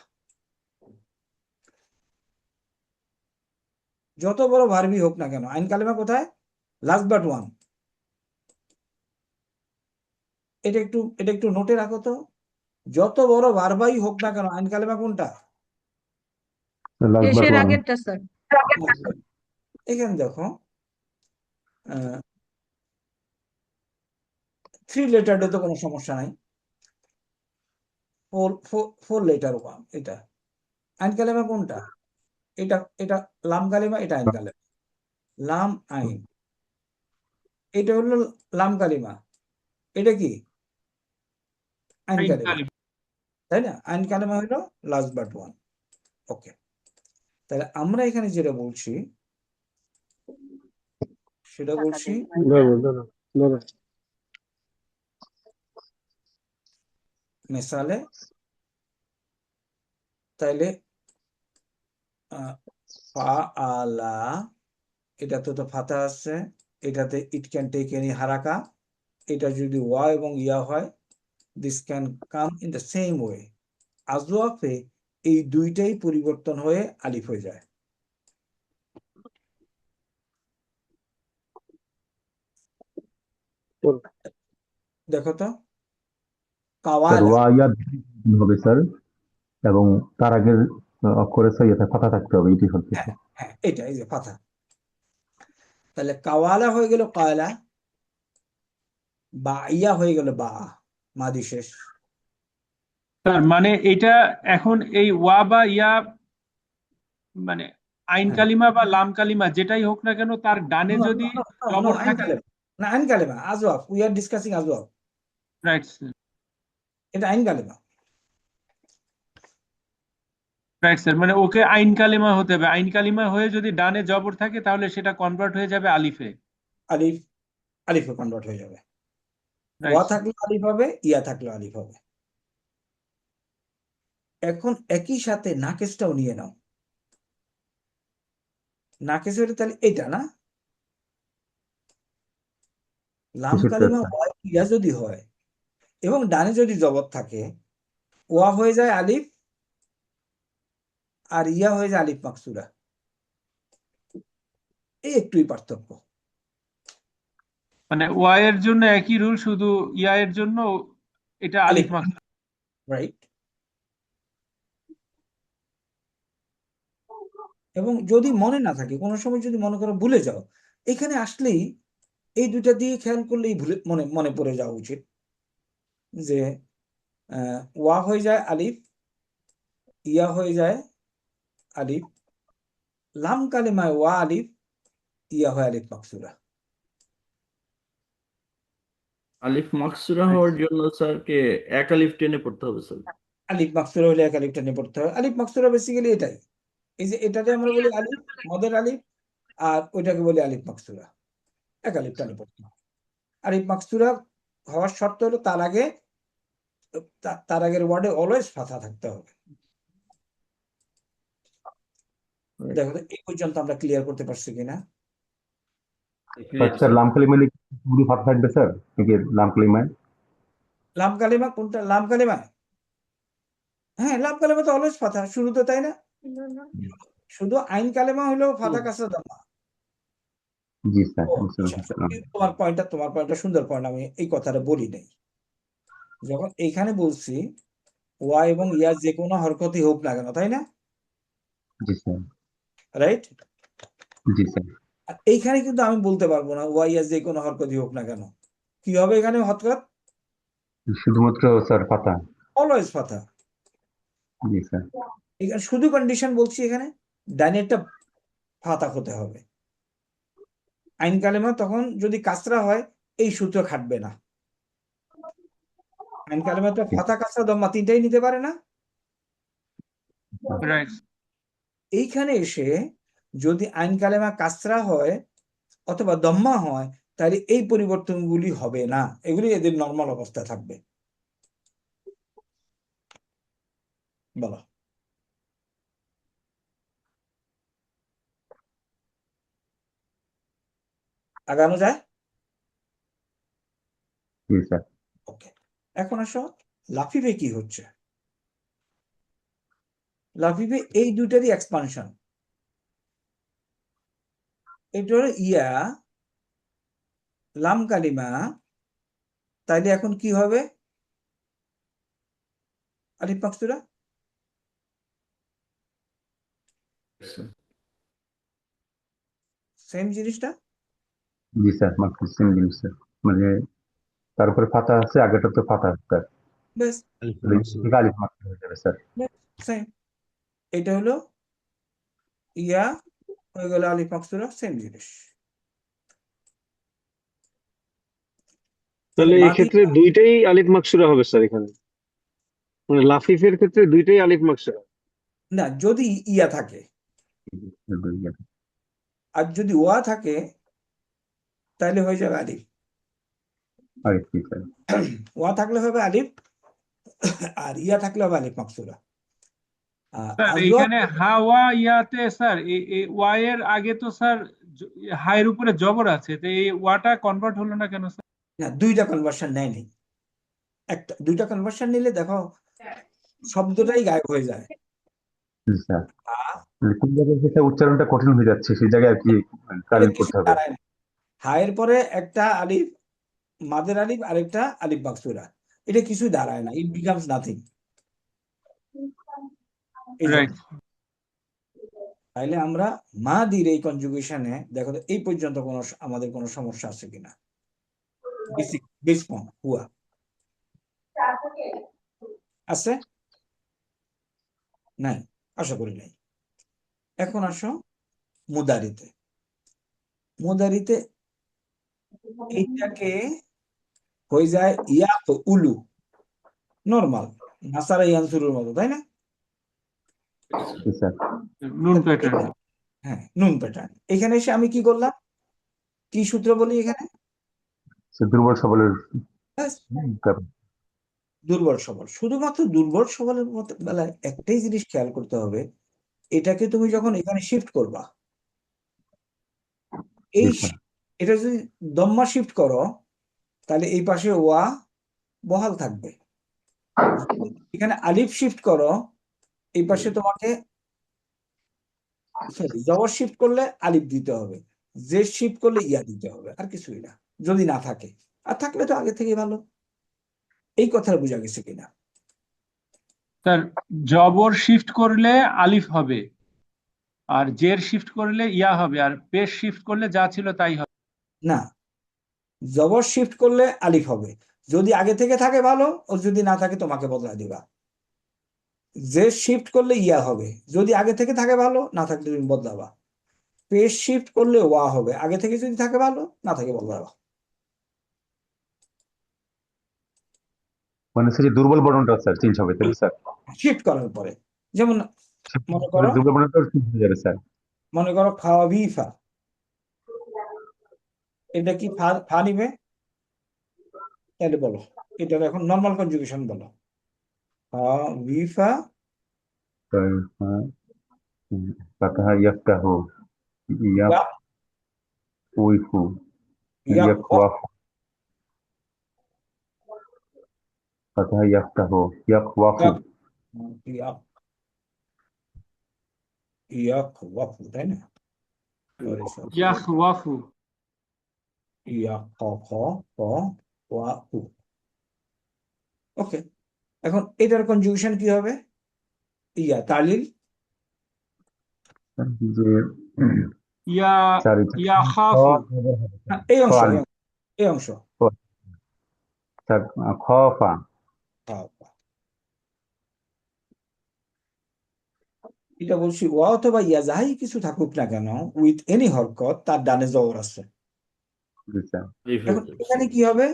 যত বড় ভার্বি হোক না কেন, আইন কালেমা কোথায়? Last but one. এটা একটু নোটে রাখো তো, যত বড় ভার্বাই হোক না কেন, আইন কালেমা কোনটা? শেষের আগেরটা স্যার। এখানে দেখো 3 লেটার তো কোনো সমস্যা নাই, 4 লেটার ওয়ান, এটা আইন কালেমা কোনটা? এটা লাম কালেমা, এটা আইন কালেমা। লাম আইন, এটা হলো লাম কালিমা, এটা কি? আইন আইন কালিমা, কালিমা। তাই না? আইন কালিমা হলো লাস্ট বাট ওয়ান। ওকে, তাহলে আমরা এখানে যেটা বলছি সেটা বলছি মিসালে। তাইলে ফাআলা, এটাতে তো ফাতা আছে, এটাতে ইট ক্যান টেক এনি হারাকা। এটা যদি ওয়া এবং ইয়া হয়, this can come in the same way. আজওয়াফে এই দুইটাই পরিবর্তন হয়ে আলিফ হয়ে যায়। দেখো তো, স্যার কাওয়ালা, ওয়া ইয়া হবে স্যার, এবং তার আগের অক্ষরে সৈয়দে ফাথা থাকতে হবে, এটি হচ্ছে হ্যাঁ স্যার। হ্যাঁ, এটা এই যে ফাথা। তাহলে কাওয়ালা হয়ে গেল কায়লা, বা ইয়া হয়ে গেল বা, মাদি শেষ। স্যার মানে এটা এখন এই ওয়া বা ইয়া মানে আইন হ্যাঁ, কালিমা বা লাম কালিমা যেটাই হোক না কেন, তার ডানে নো যদি নো নো নো জবর আইন থাকে। কালেমা, না আইন কালেমা, আজওয়াফ, উই আর ডিসকাসিং আজওয়াফ, রাইট এটা আইন কালেমা। রাইট স্যার, মানে ওকে আইন কালিমা হতে হবে। আইন কালিমা হয়ে যদি ডানে জবর থাকে তাহলে সেটা কনভার্ট হয়ে যাবে আলিফে। আলিফ, আলিফে কনভার্ট হয়ে যাবে। রাইট ওয়া থাকলে আলিফ হবে, ইয়া থাকলে আলিফ হবে। এখন একই সাথে নাকেসটাও নিয়ে নাও। নাকেস হলে তাহলে এটা না, লাম তেষট্টি কালিমা স্যার। ওয়া ইয়া যদি হয় এবং ডানে যদি জবর থাকে, ওয়া হয়ে যায় আলিফ আর ইয়া হয়ে যায় আলিফ মাকসুরা। এই একটুই পার্থক্য। মানে ওয়া এর জন্য একই রুল, শুধু ইয়া এর জন্য এটা আলিফ আলিফ, মাকসুরা। রাইট। এবং যদি মনে না থাকে, কোনো সময় যদি মনে করো ভুলে যাও, এখানে আসলেই এই দুইটা দিয়ে খেয়াল করলেই ভুলে মনে মনে পড়ে যাওয়া উচিত যে ওয়া হয়ে যায় আলিফ, ইয়া হয়ে যায় আলিফ, লাম কালিমায় ওয়া আলিফ, ইয়া হয় আলিফ মাকসুরা। আলিফ মাকসুরা হওয়ার জন্য স্যার কে এক আলিফ টেনে পড়তে হবে স্যার? আলিফ মাকসুরা হলে এক আলিফ টেনে পড়তে হবে। আলিফ মাকসুরা বেসিক্যালি এটাই, এই যে এটাতে আমরা বলি আলিফ, মদের আলিফ, আর ওইটাকে বলি আলিফ মাকসুরা, এক আলিফ টেনে পড়তে হবে। আলিফ মাকসুরা হওয়ার শর্ত হলো তার আগের ওয়ার্ডে অলওয়েজ ফাথা থাকতে হবে। দেখো তো এই পর্যন্ত আমরা ক্লিয়ার করতে পারছি কিনা। স্যার লাম কালিমায় পুরো ফাথা থাকবে স্যার, নাকি লাম কালিমায়? লাম কালিমা কোনটা? লাম কালিমা, হ্যাঁ লাম কালিমা তো অলওয়েজ ফাথা শুরুতে, তাই না? শুধু আইন কালিমা হলেও ফাথা কাসরা দাম্মা। জি স্যার, ও, বুঝতে আচ্ছা, পারছি। তোমার পয়েন্টটা সুন্দর পয়েন্ট, আমি এই কথাটা বলি নাই। যখন এইখানে বলছি ওয়া এবং ইয়া যে কোনো হরকতই হোক না কেন, তাই না? জি স্যার। রাইট। জি স্যার। আর এইখানে কিন্তু আমি বলতে পারবো না ওয়া ইয়া যে কোনো হরকতই হোক না কেন, কি হবে এখানে হরকত? শুধুমাত্র স্যার ফাথা। অলওয়েজ ফাথা। জি স্যার। এখানে শুধু কন্ডিশন বলছি, এখানে ডাইনেরটা ফাথা হতে হবে। আইন কালেমা তখন যদি কাসরা হয় এই সূত্র খাটবে না। আইন কালেমা তো ফাথা কাসরা দম্মা তিনটাই নিতে পারে না। রাইট। এইখানে এসে যদি আইন কালেমা কাসরা হয় অথবা দম্মা হয়, তাহলে এই পরিবর্তনগুলি হবে না, এগুলি এদের নর্মাল অবস্থায় থাকবে। বলো, আগানো যায়? জি স্যার। ওকে, এখন আসো লাফিফে কি হচ্ছে। লাফিফে এই দুইটারই এক্সপানশন। এটা হলো ইয়া লাম কালিমা, তাইলে এখন কি হবে? আলিফ মাকসুরা, সেম জিনিসটা। জি স্যার, মাত্র সেম জিনিস স্যার, মানে তার উপরে ফাতা আছে, আগেটা তো ফাতা স্যার, বেশ, আলিফ মাত্র হয়ে যাবে স্যার। সেম। এটা হলো ইয়া হয়ে গেল আলিফ মাকসুরা, সেম জিনিস। তাহলে মাদি, এক্ষেত্রে দুইটাই আলিফ মাকসুরা হবে স্যার এখানে, মানে লাফিফের ক্ষেত্রে দুইটাই আলিফ মাকসুরা। না যদি ইয়া থাকে, আর যদি ওয়া থাকে তাহলে হয়ে যাবে আলিফ। আলিফ, জি স্যার। ওয়া থাকলে হবে আলিফ, আর ইয়া থাকলে হবে আলিফ মাকসুরা। স্যার আজওয়াব, এইখানে হাওয়া ইয়াতে স্যার এই ওয়া এর আগে তো স্যার হায়ের উপরে জবর আছে, তো এই ওয়াটা কনভার্ট হলো না কেন স্যার? না দুইটা কনভার্সন নেয়নি, একটা দুইটা কনভার্সন নিলে দেখো শব্দটাই গায়েব হয়ে যায়। জি স্যার, আ কোন জায়গায় যেটা উচ্চারণটা কঠিন হয়ে যাচ্ছে সেই জায়গায় আর কি এটা তালিল কিছু করতে হবে। দাঁড়ায় না। হায়ের পরে একটা আলিফ, মাদের আলিফ, আরেকটা আলিফ মাকসুরা, এটা কিছু দাঁড়ায় না, ইট বিকামস নাথিং। এই জন্য রাইট তাইলে আমরা মাদির এই কনজুগেশনে দেখো তো এই পর্যন্ত আমাদের কোনো সমস্যা আছে কিনা। বেসিক বেস ফর্ম হুয়া আছে? নাই, আশা করি নাই। এখন আসো মুদারিতে। মুদারিতে এইটাকে হয়ে যায় ইয়া উলু, নর্মাল নাসারা ইয়ানসুরের মতো, তাই না? জি স্যার, নুন প্যাটার্ন হ্যাঁ, নুন প্যাটার্ন। এখানে এসে আমি কি করলাম, কি সূত্র বলি এখানে? দুর্বল সবলের ব্যাস, ব্যাপার। দুর্বল সবল। শুধুমাত্র দুর্বল সবলের মতো বেলায় একটাই জিনিস খেয়াল করতে হবে, এটাকে তুমি যখন এখানে শিফট করবা, জি এই স্যার, এটা যদি দম্মা শিফট করো তাহলে এই পাশে ওয়া বহাল থাকবে। যদি এখানে আলিফ শিফট করো এই পাশে তোমাকে সরি জবর শিফট করলে আলিফ দিতে হবে, জেড শিফট করলে ইয়া দিতে হবে, আর কিছুই না। যদি না থাকে, আর থাকলে তো আগে থেকে ভালো। এই কথাটা বোঝা গেছে কিনা? স্যার জবর শিফট করলে আলিফ হবে, আর জের শিফট করলে ইয়া হবে, আর পেশ শিফট করলে যা ছিল তাই হবে। না, জবর শিফট করলে আলিফ হবে, যদি আগে থেকে থাকে ভালো, ও যদি না থাকে তোমাকে বদলা দিবা। জে শিফট করলে ইয়া হবে, যদি আগে থেকে থাকে ভালো, না থাকলে তুমি বদলাবা। পেশ শিফট করলে ওয়া হবে, আগে থেকে যদি থাকে ভালো, না থাকে বদলাবা। মানে স্যার যে দুর্বল বর্ণটা স্যার চেঞ্জ হবে তাই তো স্যার? শিফট করার পরে যেমন মনে করো দুর্বল বর্ণটা চেঞ্জ হয়ে যাবে স্যার। খাওয়াবিফা, এটা কি ফা ফা নিবে? তাহলে বলো, এটা এখন নর্মাল কনজুগেশন বলো। খাওয়াবিফা ফাতাহা ইয়াফতাহু, ইয়া ইয়াফউইফু, ইয়া ইয়াফওয়াফু, ফাতাহা ইয়াফতাহু, ইয়াফওয়াফু। ইয়া ইয়া ওয়াফু, তাই না? সরি সরি, ইয়াখওয়াফু ইয়া খ খ ক ওয়া উ। ওকে, এখন এটার কনজুগেশন কি হবে? ইয়া তালিল, যে ইয়া স্যার এটা ইয়াখাফু এই অংশ আলিফ, এই অংশ স্যার খফা, এটা বলছি ওয়া অথবা ইয়া যাই কিছু থাকুক না কেন, উইথ এনি হরকত তার ডানে জবর আছে। জি স্যার, এখন এখানে কি হবে?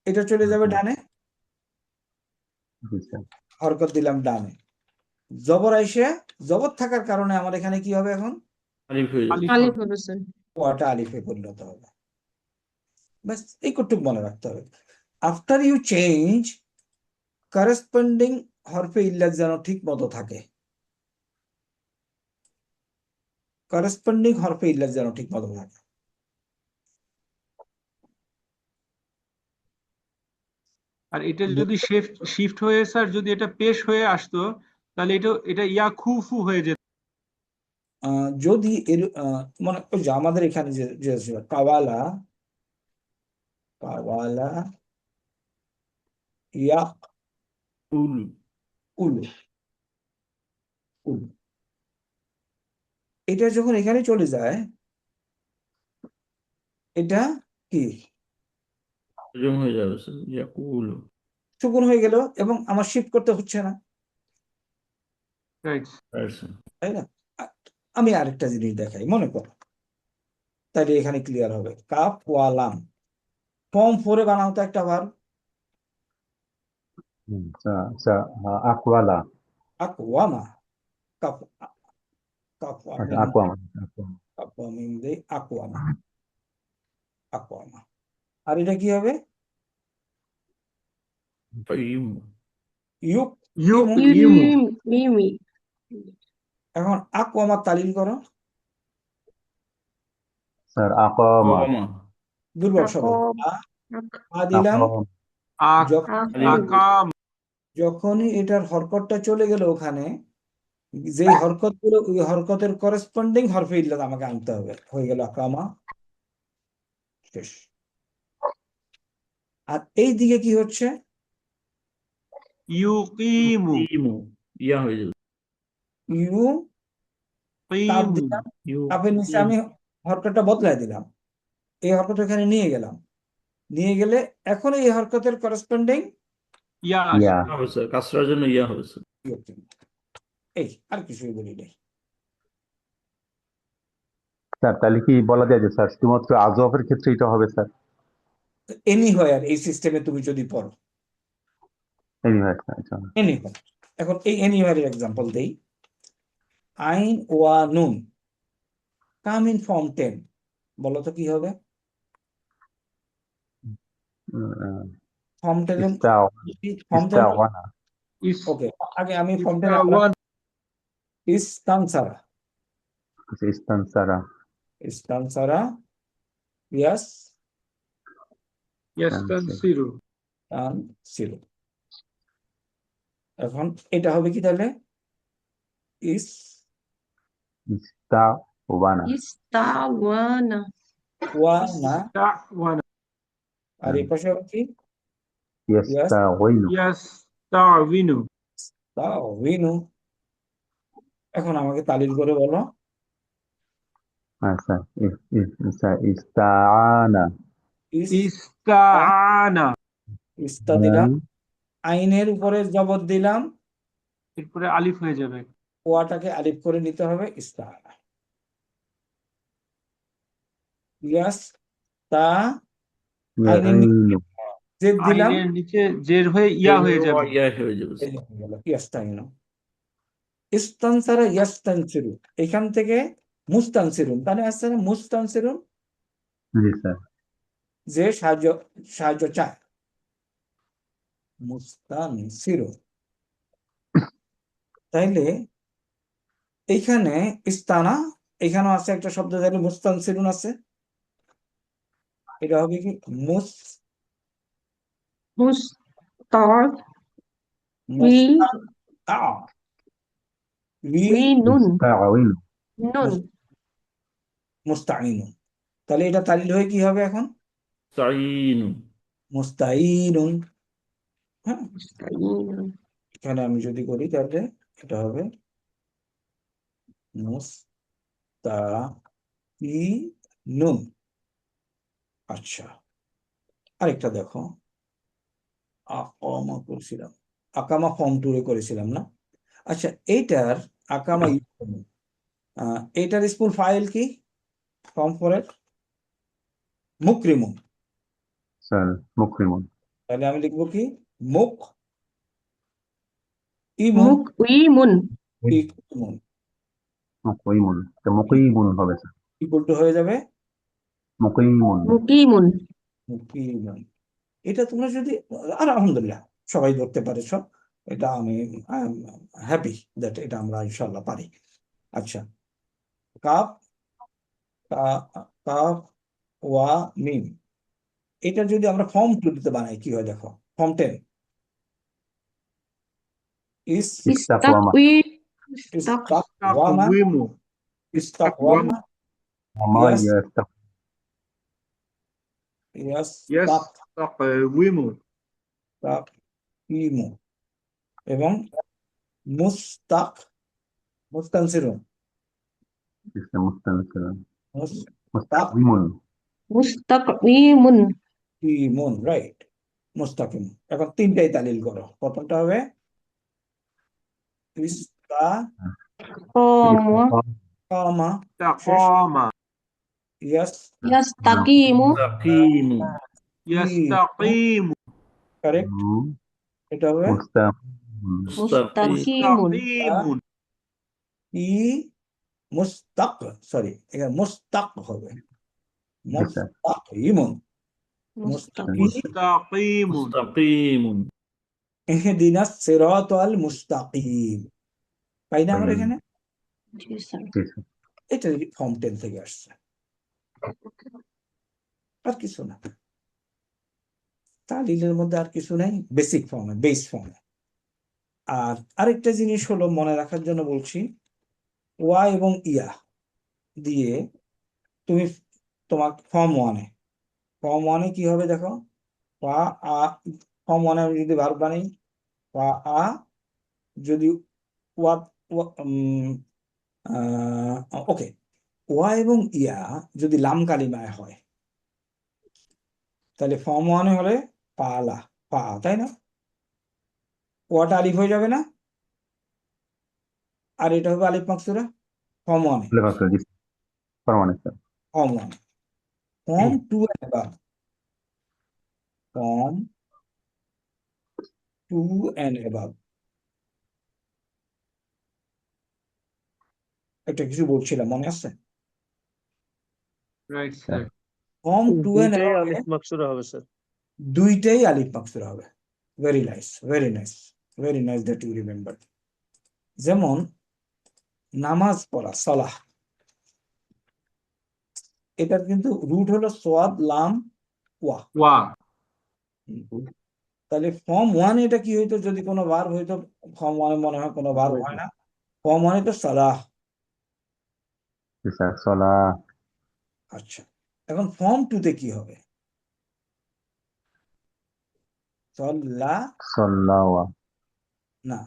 এটা চলে যাবে ডানে, জি স্যার, হরকত দিলাম ডানে, জবর আইসে, জবর থাকার কারণে আমার এখানে কি হবে? এখন আলিফ হয়ে যাবে। আলিফ হবে স্যার। ওয়াটা আলিফে পরিণত হবে। ব্যাস এই কটুক মনে রাখতে হবে। আফটার ইউ চেঞ্জ, করেসপন্ডিং হরফে ইল্লাত যেন ঠিক মতো থাকে, করেসপন্ডিং হরফে ইল্লাত যেন ঠিক মতো থাকে। আর এটা যদি শিফট হয়ে স্যার যদি এটা পেশ হয়ে আসতো তাহলে এটা ইয়াখুফু হয়ে যেত। যদি এর মনে ওই যে আমাদের এখানে যে ছিল কাওয়ালা, কাওয়ালা ইয়াক উল উল উল, এটা যখন এখানে চলে যায়, এটা কি হজম হয়ে যাবে স্যার, ইয়াকুল। সুকুন হয়ে গেল এবং আমার শিফট করতে হচ্ছে না, রাইট তাই না? আমি আরেকটা জিনিস দেখাই, মনে করো, তাইলে এখানে ক্লিয়ার হবে। কাপ ওয়ালাম, ফর্ম 4 এ বানাও তো একটা ভার্ব, আকওয়ালা, আকওয়ামা, কাপ কাপ আচ্ছা মিম, আকওয়ামা, কাপ মিম দে আকওয়ামা, আকওয়ামা। আর এটা কি হবে? ইউক ইউমু। মিমি এখন আকওয়ামা তালিল করো, স্যার আকামা, দুর্বল সবল। আক- আ দিলাম, আকাম, যখন আকাম যখনই এটার হরকতটা চলে গেল ওখানে, যেই হরকত গুলো ওই হরকতের করেসপন্ডিং হরফে ইল্লাত আমাকে আনতে হবে, হয়ে গেল আকামা, শেষ। আর এই দিকে কি হচ্ছে? ইউকিমু ইমু ইয়া হয়ে যাবে ইউ তাপ কিমু দিলাম, ইউ তাপের নিচে আমি হরকতটা বদলাই দিলাম, এই হরকত এখানে নিয়ে গেলাম, নিয়ে গেলে এখন এই হরকতের করেসপন্ডিং ইয়া ইয়া আসবে। হবে স্যার, কাসরার জন্য ইয়া হবে স্যার। এই আর কিছুই বলি নাই। স্যার তাহলে কি বলা যায় যে স্যার শুধুমাত্র আজওয়াফের ক্ষেত্রে এটা হবে স্যার? এনিহোয়ার এই সিস্টেমে তুমি যদি পড়ো, এনিওয়ে আচ্ছা। এনিহোয়ার। এখন এই এনিহোয়ার এর এক্সাম্পল দেই। আইন ওয়া নুন কাম ইন ফর্ম 10, বলো তো কি হবে? ফর্ম 10 ফর্ম 10 ইস্তাওয়ানা ইস ওকে, আগে আমি ফর্ম 10 ইস্তাওয়ান ইস্তানসারা, ইস্তানসারা ইস্তানসারা, ইয়াস ইয়াস্তানসিরু ছিল। এখন এটা হবে কি তাহলে? ইস ইস্তাওয়ানা ইস্তাওয়ানা ওয়ানা, ইস্তাওয়ানা আর এই পাশে হবে কি? ইয়াস্তাওয়িনু ইয়াস্তাউইনু তাওয়িনু। এখন আমাকে তালিল করে বলো। আচ্ছা ইস্তাআনা ইস্তাআনা ইস্তা দিলাম, আইনের উপরে জবর দিলাম, এরপরে আলিফ হয়ে যাবে। ওয়াটাকে আলিফ করে নিতে হবে, ইস্তাআনা। ইয়াস তা, আইনের নিচে ইয়াইনু জেদ দিলাম, আইনের নিচে জের হয়ে ইয়া হয়ে যাবে। ইয়া হয়ে যাবে এই স্যার। যে হয়ে গেল ইয়াস্তাইনু। ইস্তানসারা ইয়াস্তানসিরু, এখান থেকে মুস্তানসিরুন, তাহলে আসছে না মুস্তানসিরুন, জি স্যার যে সাহায্য চায়, মুস্তানসিরুন। তাইলে এইখানে ইস্তানা, এখানেও আছে একটা শব্দ, তাহলে মুস্তানসিরুন আছে, এটা হবে কি মুস্তাউইনুন ইস্তাআইনু নুন মুস্তাইনুন। তাহলে এটা তালিল হয়ে কি হবে এখন? তাইনু মুস্তাইনুন। হ্যাঁ, মুস্তাইনুন এখানে আমি যদি করি তাহলে এটা হবে মুস্তাইনুন। আচ্ছা, আরেকটা দেখো, আকামা করেছিলাম, আকামা ফর্ম 2 এ করেছিলাম না? আচ্ছা, এইটার আকামা এইটার স্কুল ফাইল কি ফর্ম 4 এর? মুকরিমুন। স্যার মুকরিমুন তাহলে আমি লিখবো কি? মুক ইমুন, মুকইমুন ইকুন, মুকইমুন তো মুকইমুন হবে স্যার ইকুয়াল টু হয়ে যাবে মুকইমুন মুকিমুন মুকিমুন। এটা তোমরা যদি, আর আলহামদুলিল্লাহ সবাই ধরতে পারেছ, এটা আমি হ্যাপি দ্যাট এটা আমরা ইনশাল্লাহ পারি। আচ্ছা, কাফ কাফ ওয়া মিম, এটা যদি আমরা ফর্ম 2 তে বানাই কি হয় দেখো, ফর্ম 10 ইস্তাকওয়ামা ইস্তাকওয়ামা, তাকওয়িমু ইস্তাকওয়ামা, ওয়ামা ইয়াস ইয়াস্তাকওয়িমু ইয়াস্তাকিমু, এবং মুস্তানসিরুন, মুস্তানসিরুন মুস্তাকিমুন, মুস্তাকওয়িমুন মুস্তাকিমুন রাইট, মুস্তাকিম। এখন তিনটাই তালিল করো, প্রথমটা হবে ইস্তাকামা, কামা ইয়াস ইয়াস্তাকিমু তাকিমু ইয়াস্তাকিমু কারেক্ট, এটা হবে মুস্তাকিমুন মুস্তাকিমুন ই মুস্তাক, সরি এখানে মুস্তাক হবে, মুস্তাকিমুন, মুস্তাকিমুন মুস্তাকিমুন ইহদিনাস সিরাতাল মুস্তাকিম। পাই না আমরা এখানে? জি স্যার এটা ফর্ম 10 থেকে আসছে, আর কিছু না। তালিলের মধ্যে আর কিছু নেই, বেসিক ফর্মে, বেস ফর্মে। আর আরেকটা জিনিস হলো মনে রাখার জন্য বলছি, ওয়া এবং ইয়া দিয়ে তুমি তোমার ফর্ম ওয়ানে কি হবে দেখো, ওয়া আ, ফর্ম ওয়ানে আমি যদি ভার্ব বানাই ওয়া আ, যদি ওয়া ওকে, ওয়া এবং ইয়া যদি লাম কালিমায় হয় তাহলে ফর্ম ওয়ানে হলে পালা, পা, তাই না? ওয়াটা আলিফ হয়ে যাবে না, আর এটা হবে আলিফ মাকসুরা ফর্ম ওয়ানে, আলিফ মাকসুরা, জি ফরমান স্যার। ফর্ম ওয়ানে। Form two and above, form two and above, একটা কিছু বলছিলাম মনে আছে? Right sir. Form two and দুইটাই অ্যাবাভ আলিফ মাকসুরা হবে স্যার। দুইটাই আলিফ মাকসুরা হবে। Very nice, very nice, very nice that you remember. যেমন নামাজ পড়া, সালাহ, এটার কিন্তু রুট হলো সোয়াদ লাম ওয়া। ওয়া। তাহলে ফর্ম ওয়ান এটা কি হইতো, যদি কোনো ভার্ব হইতো, ফর্ম ওয়ানে মনে হয় কোনো ভার্ব হয় না, ফর্ম ওয়ানে তো সালাহ। জি স্যার, সলা, আচ্ছা, এখন ফর্ম টু তে কি হবে? সল্লা, সল্লাওয়া, না,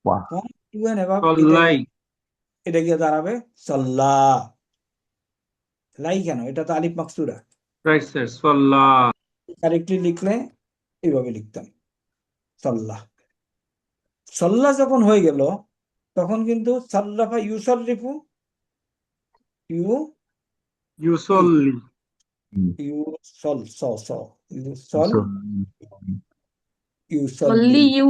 ওয়া, ফর্ম টু এন্ড অ্যাবাভ সল্লাই। এটা গিয়ে দাঁড়াবে সল্লা। লাই কেন? এটা তো আলিফ মাকসুরা। Right sir, সল্লা। কারেক্টলি লিখলে এইভাবে লিখতাম, সল্লা। সল্লা যখন হয়ে গেল তখন কিন্তু সাল্লাফা ইউসাল্লিফু, ইউ ইউসল্লি। ইউ সল স স ইউসল, ইউসল্লি, only you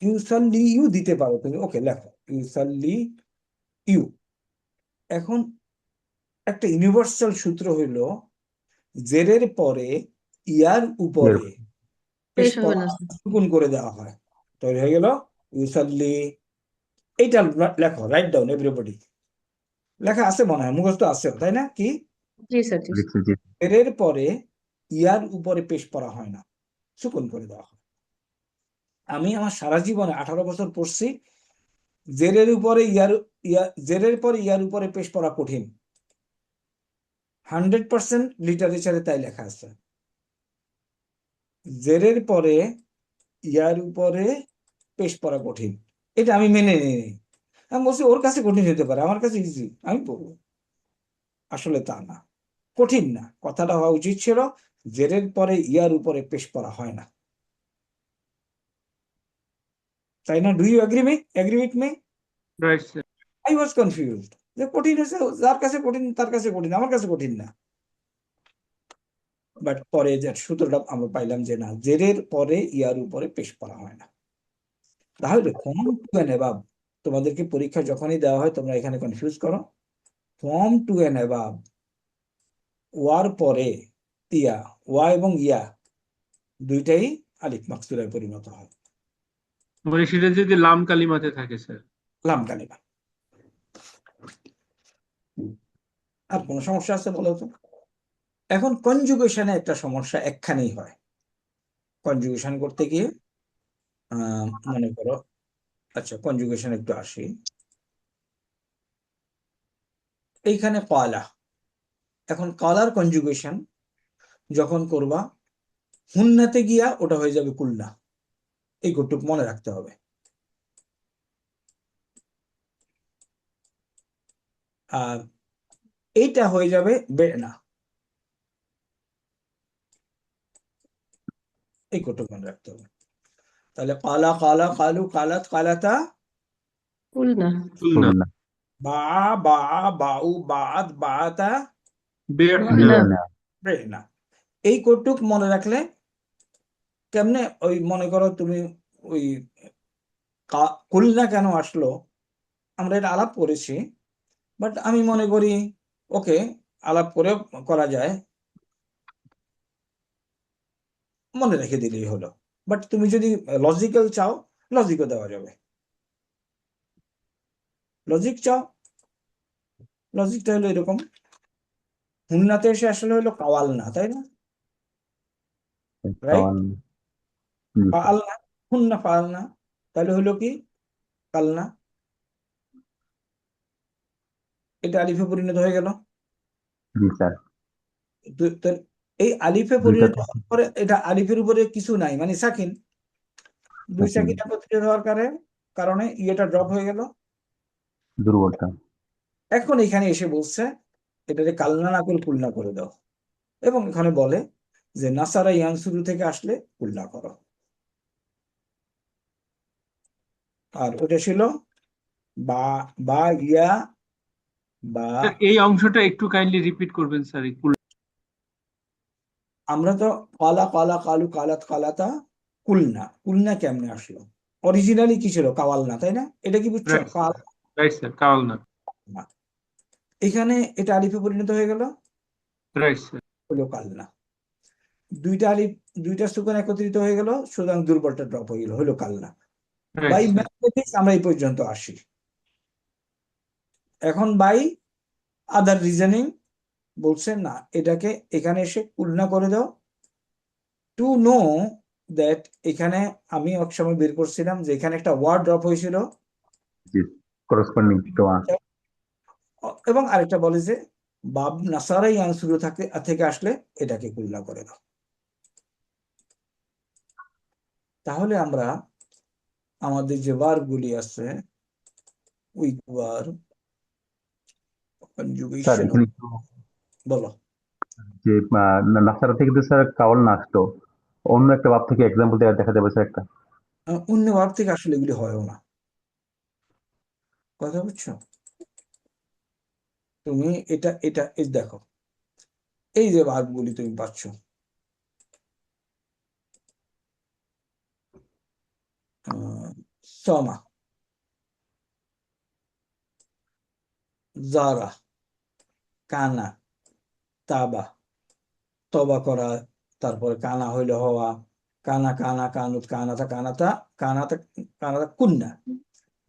ইউসল্লি ইউ দিতে পারো তুমি, ওকে লেখো ইউসল্লি ইউ। এখন একটা ইউনিভার্সাল সূত্র হইল জেরের পরে ইয়ার উপরে পেশ পেশ হবে করা না সুকুন করে দেওয়া হয়, তৈরি হয়ে গেল ইউসল্লি। এইটা লেখো, রাইট ডাউন এভরিবডি। লেখা আছে মনে হয়, মুখস্থ আছে তাই না? কি জি স্যার, জি স্যার। লিখছি, জি জেরের পরে ইয়ার উপরে পেশ করা হয় না, সুকুন করে দেওয়া হয়। আমি আমার সারা জীবনে 18 বছর পড়ছি, জেরের উপরে জেরের পরে ইয়ার উপরে পেশ করা কঠিন, 100% লিটারেচারে তাই লেখা আছে, জেরের পরে ইয়ার উপরে পেশ করা কঠিন। এটা আমি মেনে নিই। আমি বলছি ওর কাছে কঠিন হতে পারে, আমার কাছে ইজি, আমি পড়বো। আসলে তা না, কঠিন না, কথাটা হওয়া উচিত ছিল জেরের পরে ইয়ার উপরে পেশ করা হয় না, তাই না? Do you agree with me? Right sir. I was confused যে কঠিন হয়েছে, যার কাছে কঠিন তার কাছে কঠিন, আমার কাছে কঠিন না। বাট পরে যে সূত্রটা আমরা পাইলাম যে না, জেরের পরে ইয়ার উপরে পেশ করা হয় না। তাহলে ফর্ম টু এন্ড অ্যাবাভ তোমাদেরকে পরীক্ষা যখনই দেওয়া হয় তোমরা এখানে কনফিউজ করো, ফর্ম টু এন্ড অ্যাবাভ ওয়ার পরে ইয়া, ওয়া এবং ইয়া দুইটাই আলিফ মাকসুরায় পরিণত হয়, মানে সেটা যদি লাম কালিমাতে থাকে স্যার। লাম কালিমা। আর কোনো সমস্যা আছে বলো তো? এখন কনজুগেশনে একটা সমস্যা একখানেই হয়, কনজুগেশন করতে গিয়ে মনে করো, আচ্ছা কনজুগেশন একটু আসি, এইখানে কলা, এখন কলার কনজুগেশন যখন করবা হুন্নাতে গিয়া ওটা হয়ে যাবে কুল্লা, এই গোটুক মনে রাখতে হবে। আর এইটা হয়ে যাবে বেনা, এই গোটুক মনে রাখতে হবে। তাহলে কালা কালা কালু কালাত কালাতা, কুলনা কুলনা। খুলনা, বা বা বাউ বাত বাতা, বেনা। বেনা বেনা। এই কোটুক মনে রাখলে কেমনে, ওই মনে করো তুমি ওই কুলনা কেন আসলো আমরা এটা আলাপ করেছি, বাট আমি মনে করি ওকে আলাপ করে করা যায়, মনে রেখে দিলেই হলো। বাট তুমি যদি লজিক্যাল চাও, লজিকও দেওয়া যাবে। লজিক চাও, লজিকটা হলো এরকম, হুন্নাতে এসে আসলে হলো কাওয়াল না, তাই না? রাইট? কাওয়াল জি স্যার ফাআলনা, হুন্না ফাআলনা, তাহলে হলো কি কালনা, এটা আলিফে পরিণত হয়ে গেল। জি স্যার তো এই আলিফে দুইটা পরিণত হওয়ার পরে এটা আলিফের উপরে কিছু নাই, মানে সাকিন, দুই সাকিন সাকিন একত্রিত হওয়ার কারণে ইয়েটা ড্রপ হয়ে গেল। দুর্বলটা এখন এখানে এসে বলছে এটাকে কালনা না করে কুলনা করে দাও, এবং এখানে বলে যে নাসারা ইয়ানসুরু থেকে আসলে কুলনা করো। আর ওটা ছিল বা বা ইয়া বা, স্যার এই অংশটা একটু কাইন্ডলি রিপিট করবেন স্যার। আমরা তো কালা কালা কালু কালাত কালাতা কুলনা, কুলনা কেমনে আসলো? অরিজিনালি কি ছিল? কাওয়ালনা, তাই না? এটা কি বুঝছো? রাইট স্যার, রাইট স্যার, কাওয়ালনা। কালনা, এখানে এটা আলিফে পরিণত হয়ে গেল, রাইট স্যার, হলো কালনা। দুইটা আলিফ, দুইটা সুকুন একত্রিত হয়ে গেল, সুতরাং দুর্বলটা ড্রপ হয়ে গেল, হলো কালনা। রাইট বাই স্যার, ম্যাথমেটিক্স আমরা এই পর্যন্ত আসি। এখন বাই আদার রিজনিং বলছে না, এটাকে এখানে এসে কুলনা করে দাও। টু নো দ্যাট, এখানে আমি এক সময় বের করছিলাম যে এখানে একটা ওয়ার্ড ড্রপ হয়েছিল, জি করসপন্ডিং টু এবং আরেকটা বলে যে বাব নাসারাই আনসুরু থেকে আসলে এটাকে কুলনা করে দাও। তাহলে আমরা আমাদের যে ভার্বগুলি আছে, উইক ভার্ব, স্যার কনজুগেশন, এখানে একটু বলো। যে নাসারা থেকে তো স্যার কাওয়াল না আসতো, অন্য একটা ভাব থেকে এক্সাম্পল দেওয়া দেখা যাবে স্যার একটা। অন্য ভার্ব থেকে আসলে এগুলি হয়ও না, কথা বুঝছো? তুমি এটা এটা এই দেখো, এই যে ভার্বগুলি তুমি পাচ্ছ, সমা, জারা, কানা, তাবা, তবা করা, তারপরে কানা হইলে হওয়া, কানা কানা কানুত কানাতা কানাতা কানাতা কানাতা কুন্না,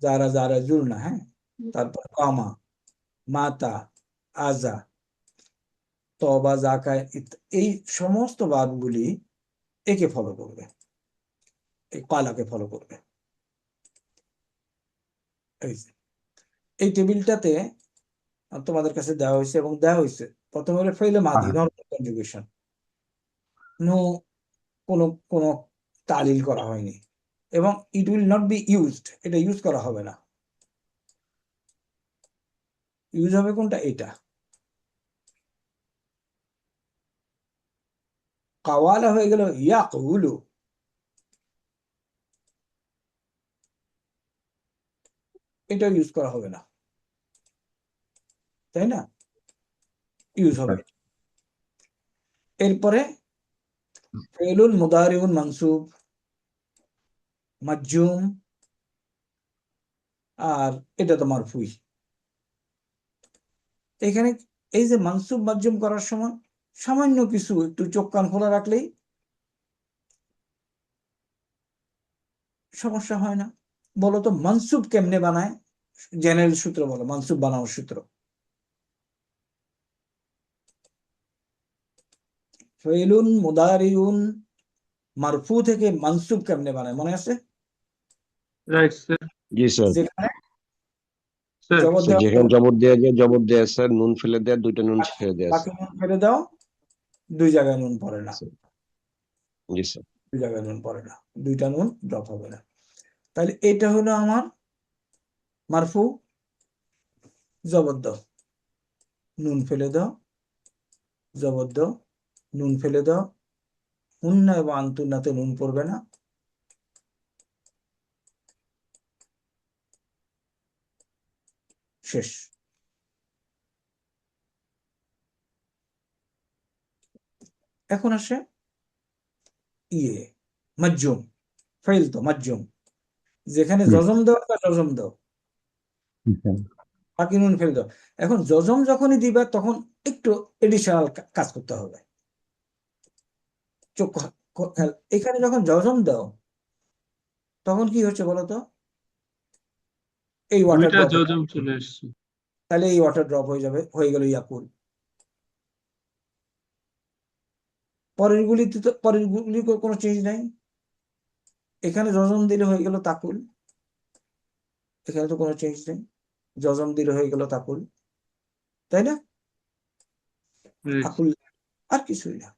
যারা যারা জুলনা, হ্যাঁ, তারপর কামা, মাতা, আজা, তবা, জাকায়, এই সমস্ত ভার্বগুলি একে ফলো করবে, এই কালাকে ফলো করবে। এই টেবিলটাতে তোমাদের কাছে দেওয়া হয়েছে, এবং দেওয়া হয়েছে প্রথমে হলো ফেইলে মাদি, নরমাল কনজুগেশন, নো কোনো কোনো তালিল করা হয়নি, এবং it will not be used, এটা ইউজ করা হবে না। ইউজ হবে কোনটা? এটা কাওয়ালা হয়ে গেল ইয়াকুলু, এটা ইউজ করা হবে না, তাই না? ইউজ হবে। এরপরে ফেলুন মুদারিউন মানসুব, মাজজুম, আর এটা তো মারফুই। এখানে এই যে মানসুব মাজজুম করার সময় সামান্য কিছু একটু চোখ কান খোলা রাখলেই সমস্যা হয় না। বলো তো মানসুব কেমনে বানায়? জেনারেল সূত্র বলো, মানসুব বানানোর সূত্র। ফেলুন মুদারিউন মারফু থেকে মানসুব কেমনে বানায় মনে আছে? রাইট স্যার, জি স্যার। যেখানে স্যার জবর দেওয়া, যেখানে জবর দেওয়া যায় জবর দেয়া স্যার, নুন ফেলে দেয়া, দুইটা নুন ছেড়ে দেয়া বাকি স্যার। নুন ফেলে দাও, দুই জায়গায় নুন পড়ে না, জি স্যার। দুই জায়গায় নুন পড়ে না, দুইটা নুন ড্রপ হবে না। তাহলে এটা হলো আমার মারফু। জবর দাও, নুন ফেলে দাও, জবর দাও, নুন ফেলে দাও, হুন্না এবং আন্তুন্নাতে নুন পড়বে না, শেষ। এখন আসে ইয়ে মাজজুম, ফেল তো মাজজুম, যেখানে জজম দাও বা জজম দাও, বাকি নুন ফেলে দাও। এখন জজম যখনই দিবা তখন একটু এডিশনাল কাজ করতে হবে, চোখ এখানে যখন জজম দাও তখন কি হচ্ছে বলতো? এই ওয়াটার দুইটা ড্রপ, জজম চলে এসছে। তাহলে এই ওয়াটার ড্রপ হয়ে যাবে, হয়ে গেল ইয়াকুল। পরের গুলি কোনো চেঞ্জ নাই। এখানে যজম দিলে হয়ে গেল তাকুল, এখানে তো কোনো চেঞ্জ নেই, যজম দিলে হয়ে গেল তাকুল, তাই না? Right. আকুল আর কিছুই না।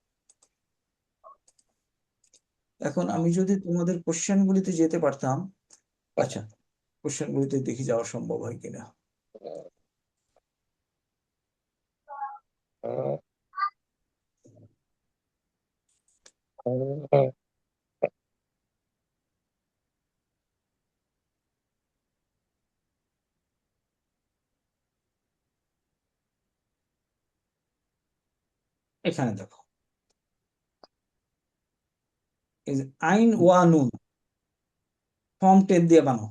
এখন আমি যদি তোমাদের কোশ্চেন গুলিতে যেতে পারতাম, আচ্ছা কোশ্চেন গুলিতে দেখি যাওয়া সম্ভব হয় কিনা। এখানে দেখো, এই যে আইন ওয়া নুন ফর্ম 10 দিয়ে বানো,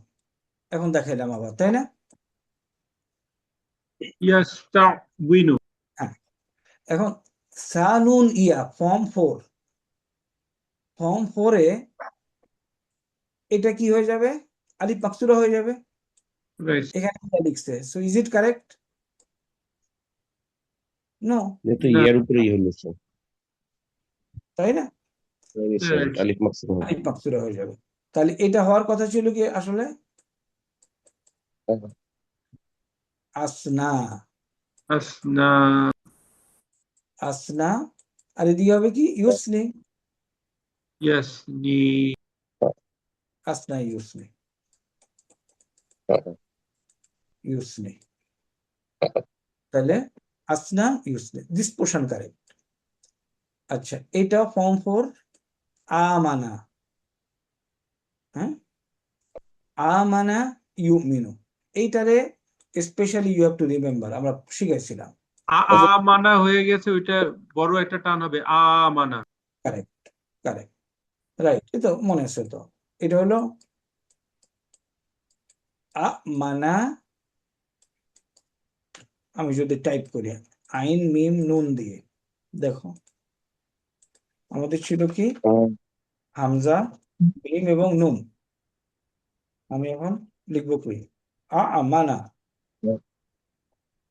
এখন দেখাইলাম আবার, তাই না? ইয়াস্তাউইনু। হ্যাঁ, এখন সা নুন ইয়া ফর্ম 4, ফর্ম 4-এ এটা কি হয়ে যাবে? আলিফ মাকসুরা হয়ে যাবে। Right. এখানে এটা লিখছে, so is it correct? No, এটা না। ইয়ার উপরেই হলো স্যার, তাই না? Right. আলিফ মাকসুরা হবে। আলিফ মাকসুরা হয়ে যাবে। তাহলে এটা হওয়ার কথা ছিল কি আসলে? আসনা, আসনা। আসনা। আর এদিকে হবে কি? ইউসনি, ইয়াসনি। আসনা ইউসনি, ইউসনি। তাহলে আসনা ইউসনি, দিস পোর্শন কারেক্ট। আচ্ছা, এটা ফর্ম 4 আমানা, হ্যাঁ, আমানা ইউমিনু। এইটারে specially you have to remember, আমরা শিখাইছিলাম। আমানা হয়ে গেছে, ওইটা বড় একটা টান হবে, আমানা। কারেক্ট, কারেক্ট, রাইট, এই তো মনে আছে তো। এটা হলো আমানা। আমি যদি টাইপ করি আইন মিম নুন দিয়ে, দেখো আমাদের ছিল কি হামজা মিম এবং নুন। আমি এখন লিখবো কি আমানা,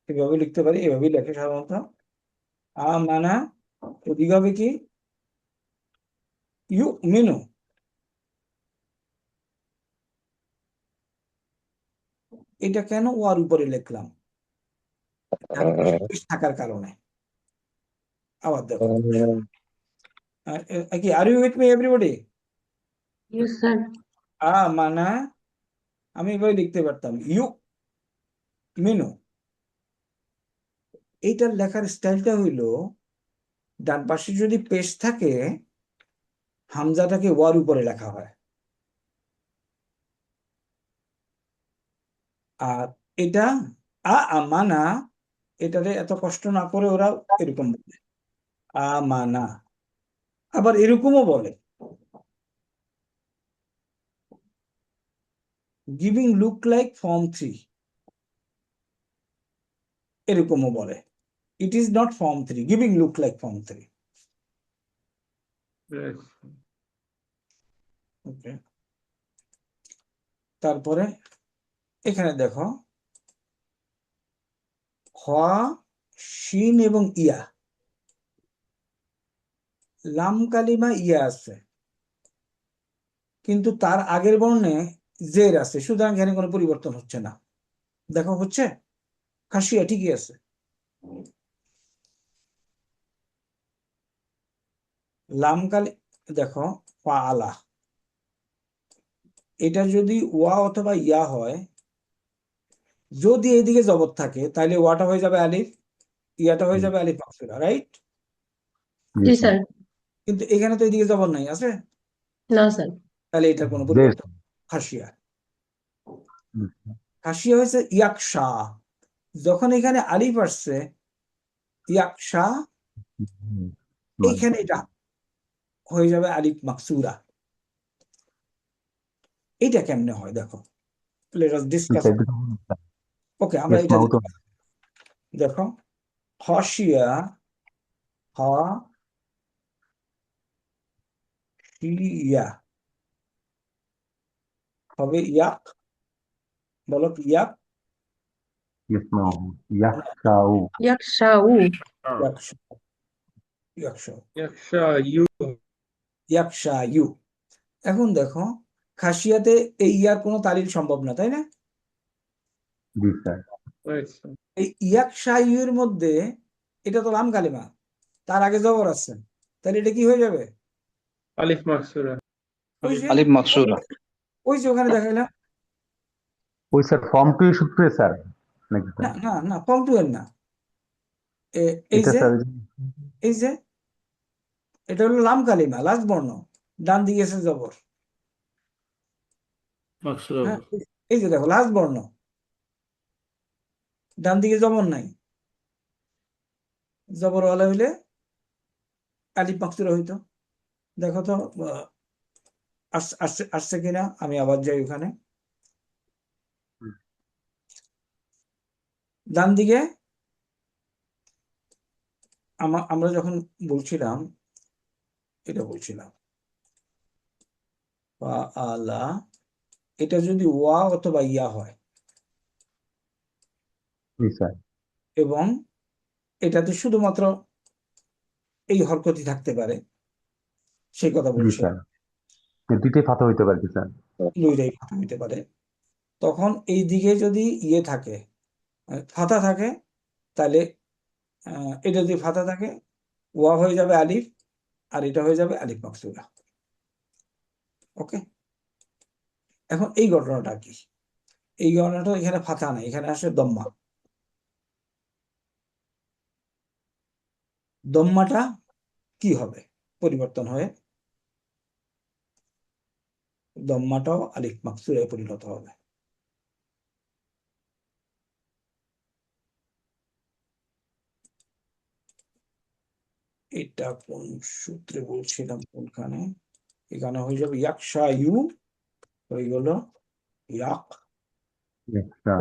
এভাবে লিখতে পারি, এভাবেই লেখে সাধারণত আমানা। ওদিকে হবে কি? ইউ মিনু। এটা কেন ওয়ার উপরে লিখলাম? থাকার কারণে। আবার দেখো, কি are you with me everybody? Yes, sir. আমানা আমি এভাবে লিখতে পারতাম ইউ মিনু। এইটার লেখার স্টাইলটা হইলো, ডান পাশে যদি পেশ থাকে হামজাটাকে ওয়ার উপরে লেখা হয়, আর এটা আমানা, এটারে এত কষ্ট না করে ওরা এরকম বলে আমানা। আবার এরকমও বলে গিভিং লুক লাইক ফর্ম 3, এরকমও বলে it is not form 3, giving look like form 3। Right. ওকে, তারপরে এখানে দেখো খ শিন এবং ইয়া, লাম কালিমা ইয়া আছে কিন্তু তার আগের বর্ণে জের আছে, সুতরাং এখানে কোনো পরিবর্তন হচ্ছে না। দেখো হচ্ছে খাসিয়া ঠিকই আছে। লাম কালি দেখো ফাআলা, এটা যদি ওয়া অথবা ইয়া হয়, যদি এদিকে জবর থাকে তাহলে ওয়াটা হয়ে যাবে আলিফ, ইয়াটা হয়ে যাবে আলিফ মাকসুরা, রাইট? জি স্যার। কিন্তু এখানে তো এদিকে জবর নাই, আছে? না স্যার। তাহলে এটার কোনো পরিবর্তন। খাসিয়া, খাসিয়া হয়েছে ইয়াকশা, যখন এখানে আলিফ আসছে ইয়াকশা, এইখানে এটা হয়ে যাবে আলিফ মাকসুরা। এটা কেমনে হয় দেখো, লেট আস ডিসকাস। ওকে, আমরা এটা দেখো খাসিয়া, খাসিয়া হবে ইয়াক, বলো কি ইয়াক? يسمعه يخشع ইয়াকশাউ। ইয়াকশা, ইয়াকশা ইয়াকশা ইউ ইয়াকশা ইউ। এখন দেখো খাসিয়াতে এই ইয়ার কোনো তালিল সম্ভব না, তাই না? জি স্যার। Right sir. এই ইয়াকশা ইউ এর মধ্যে এটা তো লাম কালিমা, তার আগে জবর আছে, তাহলে এটা কি হয়ে যাবে? আলিফ মাকসুরা। ওই যে আলিফ মাকসুরা। ওই যে ওখানে দেখাইলাম। ওই স্যার ফর্ম 2 সূত্রে স্যার নাকি না স্যার? না না, ফর্ম টু এর না। এই এটা যে স্যার এই যে এটা হলো লাম কালিমা, লাস্ট বর্ণ, ডান দিকে আছে জবর। মাকসুরা হ্যাঁ, এই যে দেখো লাস্ট বর্ণ, ডান দিকে জবর নাই, জবরওয়ালা হইলে আলিফ মাকসুরা হইতো। দেখো তো আসছে আসছে কিনা, আমি আবার যাই ওখানে। ডান দিকে আমরা যখন বলছিলাম, এটা বলছিলাম আলা, এটা যদি ওয়া অথবা ইয়া হয় জি স্যার। এবং এটাতে শুধুমাত্র এই হরকতই থাকতে পারে, সেই কথা জি বলছে, স্যার। দুইটাই ফাতা হইতে পারে স্যার। দুইটাই ফাতা হইতে পারে। তখন এই দিকে যদি ইয়ে থাকে, ফাতা থাকে, তাহলে এটা যদি ফাতা থাকে ওয়া হয়ে যাবে আলিফ, আর এটা হয়ে যাবে আলিফ মাকসুরা। ওকে, এখন এই ঘটনাটা কি? এই ঘটনাটা এখানে ফাতা নাই, এখানে আসে দম্মা। দম্মাটা কি হবে? পরিবর্তন হয়ে দম্মাটাও আলিফ মাকসুরায় পরিণত হবে। এটা কোন সূত্রে বলছিলাম, কোনখানে? এখানে হয়ে যাবে ইয়াকশা ইউ, হয়ে গেল ইয়াক একটা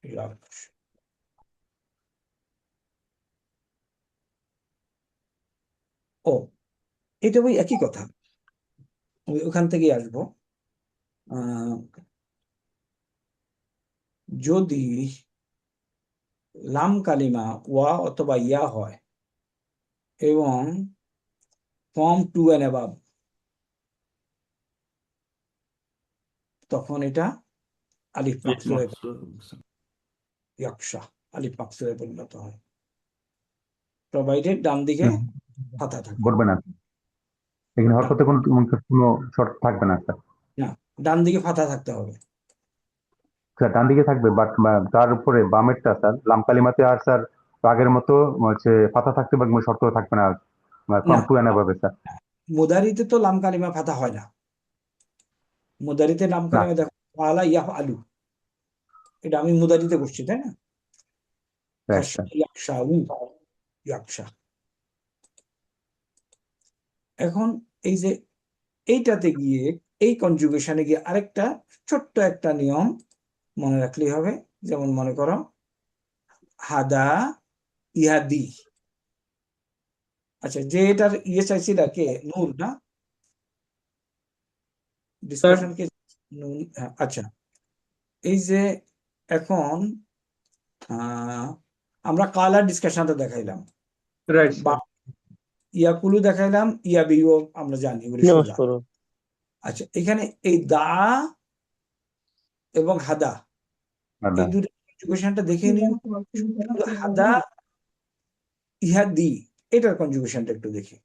ইয়াক। ও, এটা ওই একই কথা, ওখান থেকেই আসবো। যদি লাম কালিমা ওয়া অথবা ইয়া হয় এবং ফর্ম 2 এন্ড অ্যাবাভ, তখন এটা আলিফ মাকসুরায়, ইয়াকশা আলিফ মাকসুরায় পরিণত হয়, প্রোভাইডেড ডান দিকে ফাতা থাকে। ঘটবে না এখানে, হরকতে কোনো শর্ত থাকবে না স্যার। না, ডান দিকে ফাতা থাকতে হবে। স্যার ডান দিকে থাকবে, বাট তার উপরে বামেরটা স্যার লাম কালিমাতে আর স্যার আগের মতো হচ্ছে ফাতা থাকতে পারবে, কোনো শর্ত থাকবে না ফর্ম না, 2 এনে পাবে স্যার। মুদারিতে তো লাম কালিমা ফাতা হয় না। মুদারিতে লাম না কালিমা দেখো আলা ইয়া আলু, এটা আমি মুদারিতে করছি, তাই না? Right sir. ইয়াকশা উ, ইয়াকশা। এখন এই যে এইটাতে গিয়ে, এই কনজুগেশনে গিয়ে আরেকটা ছোট্ট একটা নিয়ম মনে রাখলেই হবে। যেমন মনে করো হাদা ইহাদি, আচ্ছা, যে এটার ইয়ে চাইছিল কে? নূর না? ডিসকাশন কে? নূর, হ্যাঁ, আচ্ছা। এই যে এখন আমরা কালার ডিসকাশনটা দেখাইলাম, রাইট বা স্যার। ইয়াকুলু দেখাইলাম, ইয়াবিও আমরা জানি ওগুলি সোজা। আচ্ছা, এখানে এই দা এবং হাদা, এই দুটো কনজুগেশনটা দেখে নিও। হাদা ইহাদি, এটার কনজুগেশনটা একটু দেখি।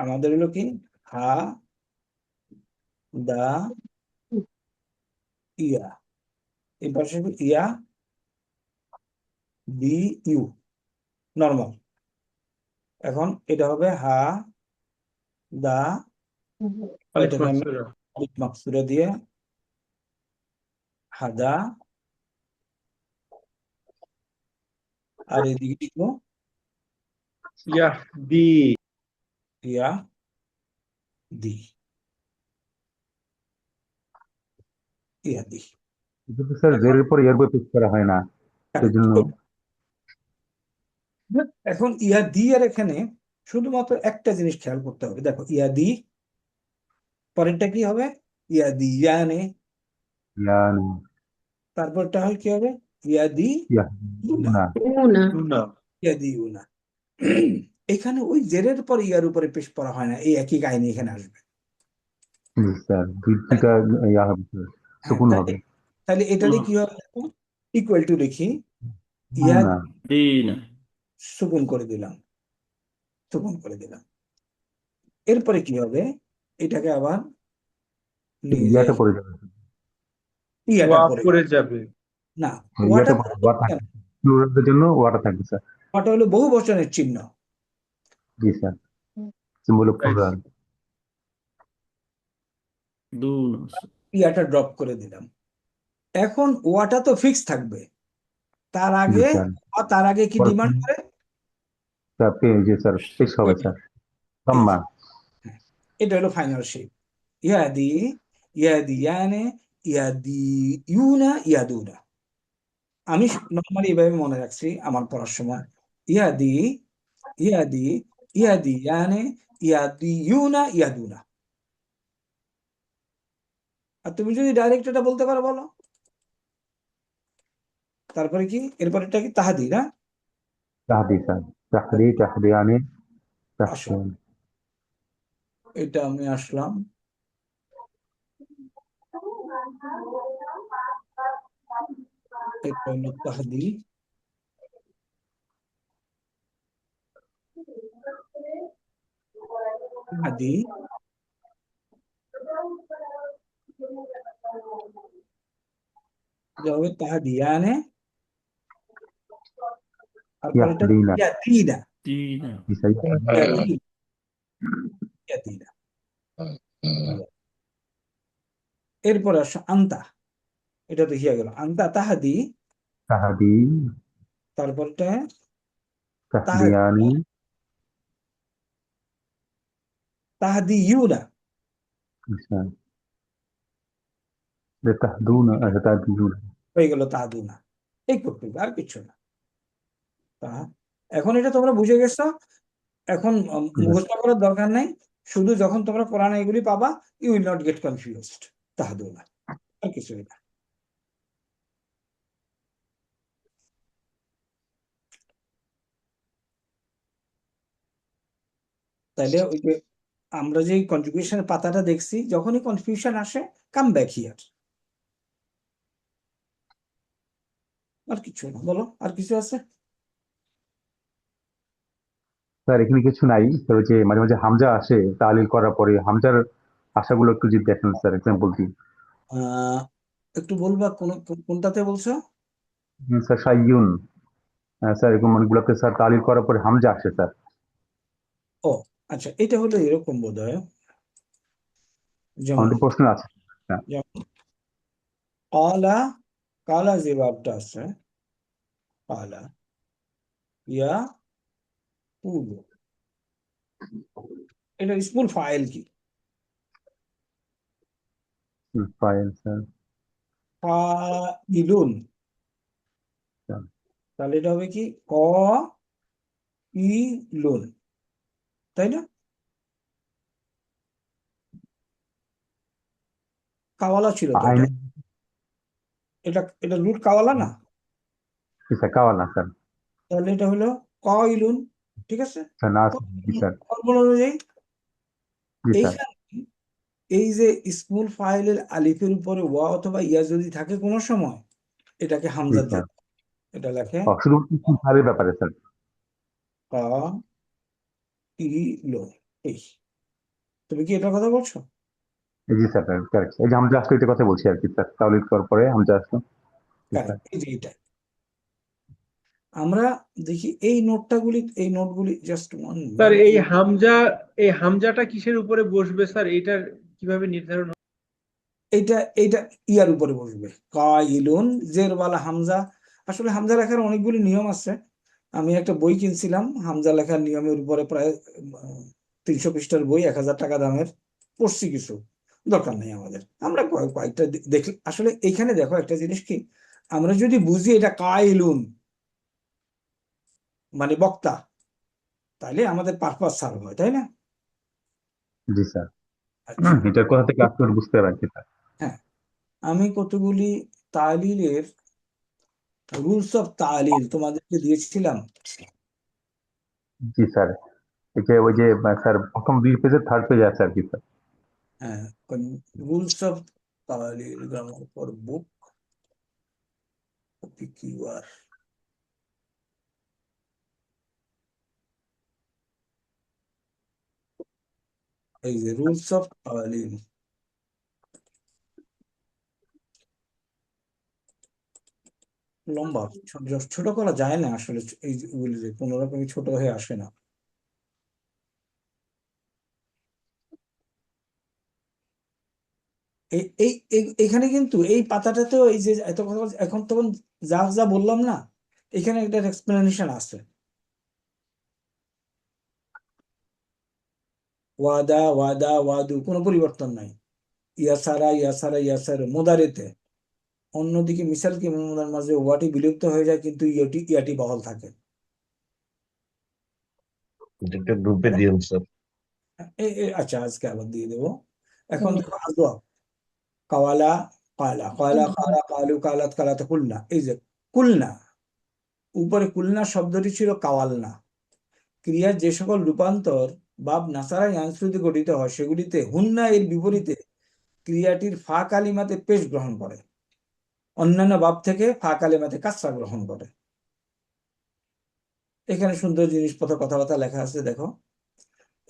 আমাদের হলো কি হা দা ইয়া, এই পাশে ইয়া বি ইউ নর্মাল। এখন এটা হবে হা দা, আলিফ এটাকে আমি মাকসুরা। আলিফ মাকসুরা দিয়ে হাদা, আর এদিকে ছিল ইয়াহদি। ইয়া দি, ইয়া দি। কিন্তু স্যার জের উপর ইয়ার বই পিক করা হয় না, সেই জন্য। এখন ইয়া দি আর এখানে শুধুমাত্র একটা জিনিস খেয়াল করতে হবে। দেখো ইয়া দি, পরেরটা কি হবে? ইয়া দি ইয়ানে, ইয়ান তারপরটা হয় কি হবে? ইয়াদি ইয়া ইউনা, না una, ইয়াদি ইউনা। এখানে ওই জেরের পর ইয়ার উপরে পেশ করা হয় না, এই একই কাহিনী এখানে আসবে। জি স্যার, দুইটা ইয়া হবে স্যার, হ্যাঁ, সুকুন তাহলে হবে। তাহলে এটারই কি হবে? ইকুয়াল টু লিখি, ইয়া না দিনা। সুকুন করে দিলাম, সুকুন করে দিলাম। এরপরে কি হবে? এটাকে আবার নিয়ে যাই, ইয়াটা পড়ে যাবে, ইয়াটা ওয়াপ পড়ে করে যাবে। না, ইয়াটা ওয়াটা পড়ে যাবে, ওয়া থাকবে, প্লুরালের জন্য ওয়াটা থাকবে স্যার। ওয়াটা হলো বহু বচনের চিহ্ন, জি sir, symbol of Right. Plural. দুনা। ইয়াটা ড্রপ করে দিলাম। এখন ওয়াটা তো ফিক্স থাকবে, তার জি আগে স্যার, তার আগে কি পরে ডিমান্ড করে? স্যার জি স্যার, ফিক্স হবে এই, স্যার, সাম্মা। হ্যাঁ, এটা হলো ফাইনাল শেপ। ইয়াদি, ইয়াদিয়ানে, ইয়াদিউনা, ইয়াদুনা। আমি নর্মালি এভাবে মনে রাখছি আমার পড়ার সময়, ইয়াদি, ইয়াদি, ইয়াদিয়ানে, ইয়াদিউনা, ইয়াদুনা। আর তুমি যদি ডাইরেক্ট এটা বলতে পারো বলো। তারপরে কি এরপরেটা কি? তাহাদি না? তাহদি স্যার, তাহদি, তাহদিয়ানি, আসো, তাহদিয়ানি। এটা আমি আসলাম, এটা হলো তাহাদি, তাহাদি, এটা হবে তাহাদিয়ানে, তারপরে এটা ইয়াহদিনা। ইয়াদিনা, দিনা। জি স্যার, ইয়াদিনা, ইয়াদিনা। এরপরে আসো আন্তা, এটা তো হিয়া গেল, আন্তা তাহাদি, তাহাদি, তারপরটা তাহদিয়ানি, তাহাদিউনা, জি স্যার, তাহদুনা, আচ্ছা তাহদিউনা। হয়ে গেল তাহাদুনা। এই করতে হবে, আর কিছু না। তা এখন এটা তোমরা বুঝে গেছো, এখন মুখস্থ করার দরকার নাই, শুধু যখন তোমরা কোরআনে এগুলি পাবা, you will not get confused. তাহাদুনা, আর কিছুই না। তাইলে ওই যে আমরা যে কনজুগেশনের পাতাটা দেখছি, যখনই কনফিউশন আসে, কাম ব্যাক হিয়ার। আর কিছু না, বলো আর কিছু আছে? স্যার এখানে কিছু নাই স্যার, ওই যে মাঝে মাঝে হামজা আসে তালিল করার পরে, হামজার আশাগুলো একটু যদি দেখেন স্যার, এক্সাম্পল দিই। আহ একটু বলবা কোনটাতে বলছো? স্যার সাইয়ুন, স্যার এরকম অনেকগুলোতে স্যার তালিল করার পরে হামজা আসে স্যার। ও আচ্ছা, এটা হলো এরকম বোধ হয়, যেমন আমাদের প্রশ্ন আছে। হ্যাঁ, যেমন কালা, কালা যে ভাবটা আছে, কালা, ইয়া কুলু, এটা ইসমুল ফাইল কি? File sir. ফাইলুন, স্যার, তাহলে এটা হবে কি? ক ইলুন, তাই না? কাওয়ালা ছিল তো আইন, এটা, এটা এটা লুট কাওয়ালা না? স্যার কাওয়ালা স্যার। তাহলে এটা হলো ক ইলুন, ঠিক আছে? স্যার না জি স্যার, ফর্মুলা অনুযায়ী জি স্যার। এইখানে এই যে ইসমুল ফাইলের আলিফের উপরে ওয়া অথবা ইয়া যদি থাকে কোনো সময়, এটাকে জি হামজা স্যার, দিয়ে, এটা লেখে শুধুমাত্র ফাইলের ব্যাপারে স্যার। কা ইলো। এই, তুমি কি এটার কথা বলছো? জি স্যার, কারেক্ট। এই যে হামজা আসলো, এটা কথা বলছি আর কি স্যার, তালিল করার পরে হামজা আসলো। জি স্যার। এই যে এটা আমরা দেখি এই এই নোটগুলি জাস্ট ওয়ান স্যার এই হামজাটা কিসের উপরে বসবে স্যার, এইটার কিভাবে নির্ধারণ হবে? এইটা এইটা ইয়ার উপরে বসবে, কাইলুন জেরওয়ালা হামজা। আসলে হামজা লেখার অনেকগুলি নিয়ম আছে, আমি একটা বই কিনছিলাম হামজা লেখার নিয়মের উপরে, প্রায় 300 পৃষ্ঠার বই, 1000 টাকা দামের, পড়ছি কিছু, দরকার নেই আমাদের, আমরা কয়েকটা দেখি। আসলে এইখানে দেখো একটা জিনিস কি, আমরা যদি বুঝি এটা কাইলুন মানে বক্তা, তাহলে আমাদের পারপাস সার্ভ হয়, তাই না? জি স্যার, আচ্ছা, এটার কথা থেকে আপনি বুঝতে পারছি স্যার। হ্যাঁ, আমি কতগুলি তালিলের রুলস অফ তালিল তোমাদেরকে দিয়েছিলাম। জি স্যার, ওই যে স্যার প্রথম 2 পেজের 3rd পেজে আছে আর কি স্যার। হ্যাঁ, রুলস অফ তালিল, গ্রামার ফর বুক, কিউআর। এই যে রুলস অফ তালিল, লম্বা, ছোট করা যায় না আসলে, এই গুলি যে কোনো রকমই ছোট হয়ে আসে না। এখানে কিন্তু এই পাতাটাতেও এই যে এত কথা এখন তখন যা যা বললাম না, এখানে একটা এক্সপ্লেনেশন আছে। ওয়াদা ওয়াদা ওয়াদু কোনো পরিবর্তন নাই, ইয়াসারা ইয়াসারা ইয়াসার মোদারেতে। অন্যদিকে মিসাল কি মুদার মাঝে ওয়াটি বিলুপ্ত হয়ে যায় কিন্তু ইয়াটি ইয়াটি বহাল থাকে। যেটা গ্রুপে দিয়েন স্যার। আচ্ছা, আজকে আবার দিয়ে দেবো। এখন দেখো আদোয়া, কাওয়ালা কালা কালা কালা কালু কালাত কালাতে কুলনা। এই যে কুলনা, উপরে কুলনা শব্দটি ছিল কাওয়ালনা। ক্রিয়ার যে সকল রূপান্তর বাব নাসারা ইয়ানসুতে গঠিত হয় সেগুলিতে হুন্না এর বিপরীতে ক্রিয়াটির ফা কালিমাতে পেশ গ্রহণ করে, অন্যান্য বাব থেকে ফা কালিমাতে কাসরা গ্রহণ করে। এখানে সুন্দর জিনিসপত্র কথাবার্তা লেখা আছে দেখো।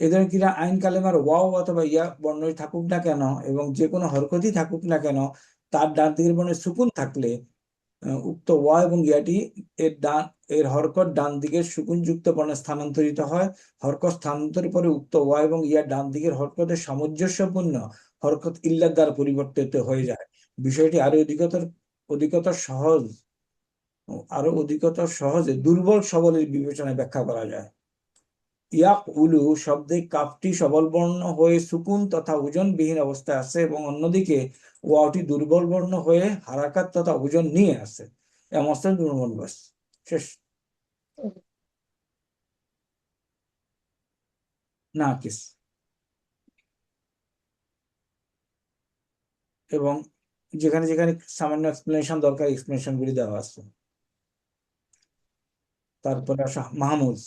এ ধরনের ক্রিয়া আইন কালেমার ওয়াও অথবা ইয়া বর্ণই থাকুক না কেন এবং যে কোনো হরকতই থাকুক না কেন, তার ডান দিকের বর্ণে সুকুন থাকলে উক্ত ওয়া এবং ইয়াটি এর হরকত ডান দিকের সুকুনযুক্ত বর্ণে স্থানান্তরিত হয়। হরকত স্থানান্তরের পরে উক্ত ওয়া এবং ইয়া ডান দিকের হরকতের সামঞ্জস্যপূর্ণ হরকত ইল্লাত দ্বারা পরিবর্তিত হয়ে যায়। বিষয়টি আরো অধিকতর সহজে দুর্বল সবলের বিবেচনায় ব্যাখ্যা করা যায়। ইয়াক উলু শব্দে কাফটি সবল বর্ণ হয়ে সুকুন তথা ওজনবিহীন অবস্থায় আছে এবং অন্যদিকে ওয়াওটি দুর্বল বর্ণ হয়ে হারাকাত তথা ওজন নিয়ে আছে। এমন দুর্বল বাস শেষ। নাকিস, এবং যেখানে যেখানে সামান্য এক্সপ্লেনেশন দরকার এক্সপ্লেনেশন গুলি দেওয়া আছে। তারপরে আসা মাহমুদ,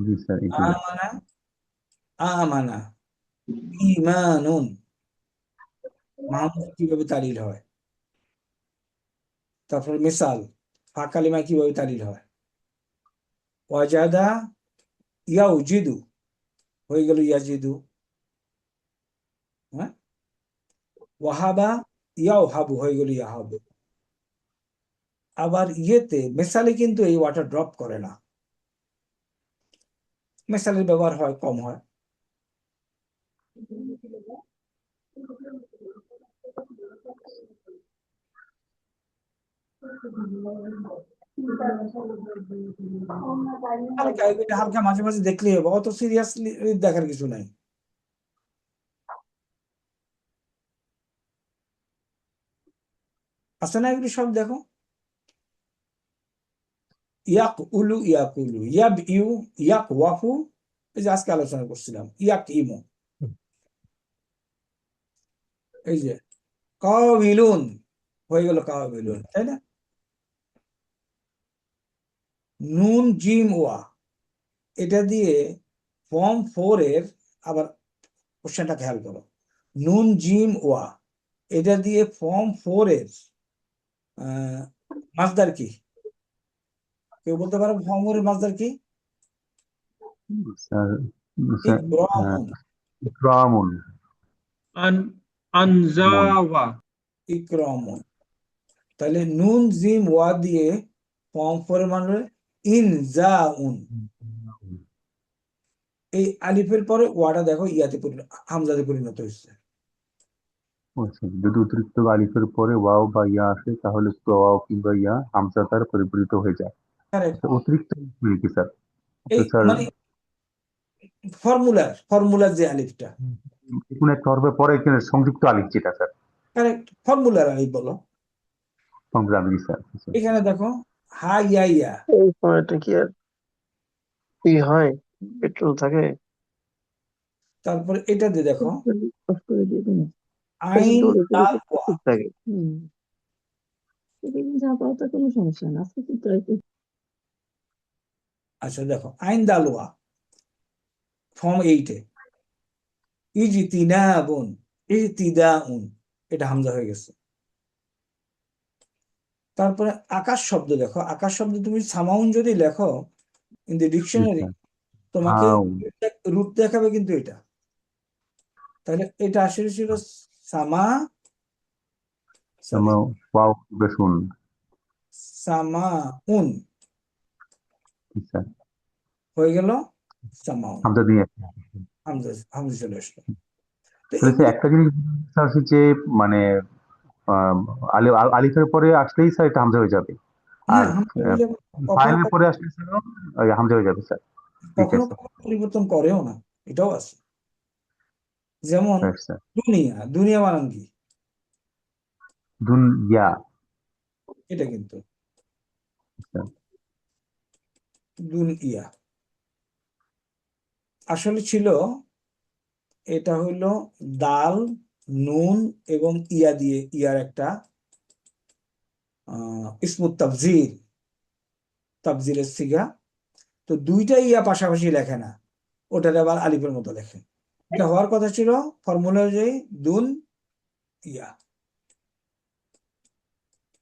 জি স্যার, এই যে আমানা আমানা ঈমানুন। মাহমুদ কিভাবে তালিল হয়? তারপরে মিসাল, ফা কালিমা কিভাবে তালিল হয়? ওয়াজাদা ইয়াউজিদু হয়ে গেল ইয়াজিদু। হ্যাঁ, ওয়াহাবা ইয়াওহাবু হয়ে গেল ইয়াহাবু। আবার ইয়েতে মেসালে কিন্তু এই ওয়াটার ড্রপ করে না, মেসালের ব্যবহার হয় কম হয়। হালকা এটা হালকা মাঝে মাঝে দেখলেই হবে, অত সিরিয়াসলি দেখার কিছু নাই। আছে না এগুলি সব দেখো। ইয়াক উলু ইয়াক উলু, ইয়াব ইউ, ইয়াক ওয়াফু, এই যে আজকে আলোচনা করছিলাম ইয়াক ইমু। এই যে কাবিলুন হয়ে গেল কাবিলুন, তাই না? নুন জিম ওয়া, এটা দিয়ে ফর্ম 4 এর, আবার কোশ্চেনটা খেয়াল করো, নুন জিম ওয়া এটা দিয়ে ফর্ম 4 এর মাসদার কি? কেউ বলতে পারো ফর্ম 4 এর মাসদার কি? Sir, sir ইকরামুন। ইকরামুন। আনজাওয়া। ইকরামুন, তাহলে নুন জিম ওয়া দিয়ে ফর্ম 4 এর মান হলো ইনজাউন। এই আলিফের পরে ওয়াটা দেখো ইয়াতে হামজাতে পরিণত হয়েছে। আচ্ছা, যদি অতিরিক্ত আলিফের পরে ওয়াও বা ইয়া আসে তাহলে ওয়াও কিংবা ইয়া হামজা তার পরিবর্তিত হয়ে যায়। কারেক্ট। অতিরিক্ত কি স্যার? এই স্যার মানে ফর্মুলার যে আলিফটা, কোন একটা হরফের পরে এখানে সংযুক্ত আলিফ যেটা স্যার, কারেক্ট ফর্মুলার আলিফ বলো। সংগ্রামী স্যার। এখানে দেখো হা ইয়া ইয়া, এই সময়টা কি আর ই হয়, পেট্রোল থাকে? তারপরে এটা দিয়ে দেখো অফ করে দিয়ে দিন। আইন ডোরে করে লাল ওয়া, থাকে। আপাতত কোনো সমস্যা না, আজকে কি ট্রাই করি। আচ্ছা দেখো, আইন দালওয়া ফর্ম 8-এ ইজতিনাবুন ইহতিদাউন, এটা হামজা হয়ে গেছে। তারপরে আকাশ শব্দ দেখো, আকাশ শব্দ তুমি সামাউন যদি লেখো ইন দি ডিকশনারি, তোমাকে রুট দেখাবে কিন্তু এটা। তাহলে এটা আসলে ছিল সামা, সরি, ওয়াও বেশুন। সামাউন আচ্ছা, হয়ে গেল সামাউন, হামজা দিয়ে। হামজা হামজা চলে আসলো। তো তাহলে এগুলো একটা জিনিস স্যার হচ্ছে যে মানে আলিফের পরে আসলেই স্যার এটা হামজা হয়ে যাবে, আর হ্যাঁ হামজা হয়ে যাবে। কখনো ফাইলের পরে আসলে স্যার ওই হামজা হয়ে যাবে স্যার। ঠিক কখনো আছে কখনো পরিবর্তন করেও না, এটাও আছে। যেমন স্যার। দুনিয়া, দুনিয়া বানান কি? দুনিয়া। এটা কিন্তু আচ্ছা, দুনিয়া আসলে ছিল, এটা হইলো দাল, নুন এবং ইয়া দিয়ে, ইয়ার একটা ইসমুত তাফজিল, তাফজিলের সিগা। তো দুইটা ইয়া পাশাপাশি লেখে না, ওটার আবার আলিফের মতো লেখে। এটা হওয়ার কথা ছিল ফর্মুলা অনুযায়ী দুন ইয়া,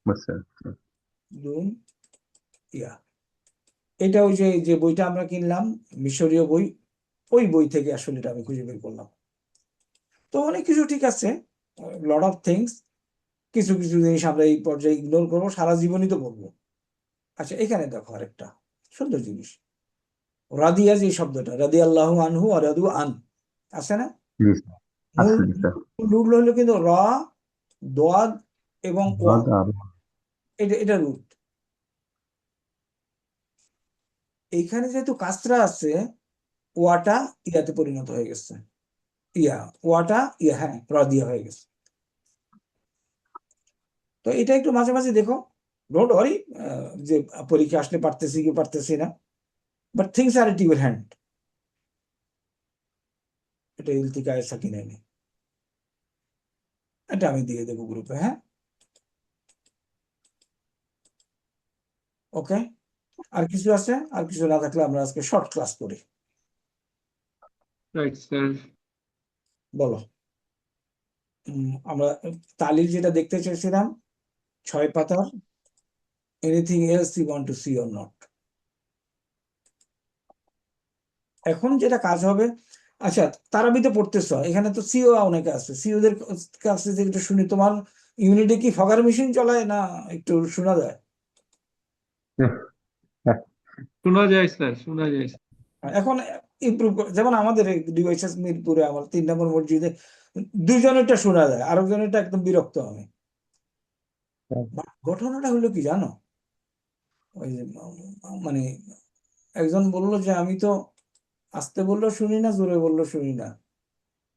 বুঝছে। দুন ইয়া। এটা ওই যে যে বইটা আমরা কিনলাম মিশরীয় বই, ওই বই থেকে আসলে এটা আমি খুঁজে বের করলাম। তো অনেক কিছু ঠিক আছে, লট অফ থিংস, কিছু কিছু জিনিস আমরা এই পর্যায়ে ইগনোর করবো, সারা জীবনই তো বলবো। আচ্ছা এখানে দেখো আরেকটা সুন্দর জিনিস, রাদিয়া, যে শব্দটা রাদি আল্লাহু আনহু আর রাদু আন আছে না, জি স্যার, মূল আসলে স্যার। রুট হলো কিন্তু র, দোয়াদ এবং ওয়া, এটা এটা রুট। এইখানে যেহেতু কাসরা আছে, ওয়াটা ইয়াতে পরিণত হয়ে গেছে, ইয়া ওয়াটা ইয়া, হ্যাঁ রাদিয়া হয়ে গেছে। তো এটা একটু মাঝে মাঝে দেখো, ডোন্ট ওয়ারি যে পরীক্ষা আসলে পারতেছি কি পারতেছি না, but things are at your hand. এটা ইলতিকায়ে সাকিনাইনি, এটা আমি দিয়ে দেবো গ্রুপে, হ্যাঁ ওকে। আর কিছু আছে? আর কিছু না থাকলে আমরা আজকে শর্ট ক্লাস করি, রাইট স্যার। বলো। আমরা তালির যেটা দেখতে চেয়েছিলাম 6 পাতার, anything else you want to see or not. এখন যেটা কাজ হবে, আচ্ছা তারাবিতে পড়তেছ, এখানে তো সিও অনেকে আছে, সিওদের কাছে থেকে একটু শুনি, তোমার ইউনিটে কি ফগার মেশিন চলায় না একটু শোনা যায়? শোনা যায় স্যার, শোনা যায়। এখন ইমপ্রুভ, যেমন আমাদের ডিওএইচএস মিরপুরে আমার 3 নম্বর মসজিদে দুইজনেরটা শোনা যায়, আরেকজনেরটা একদম বিরক্ত আমি। ঘটনাটা হলো কি জানো, ওই যে মানে একজন বললো যে আমি তো আস্তে বললেও শুনি না, জোরে বললেও শুনি না,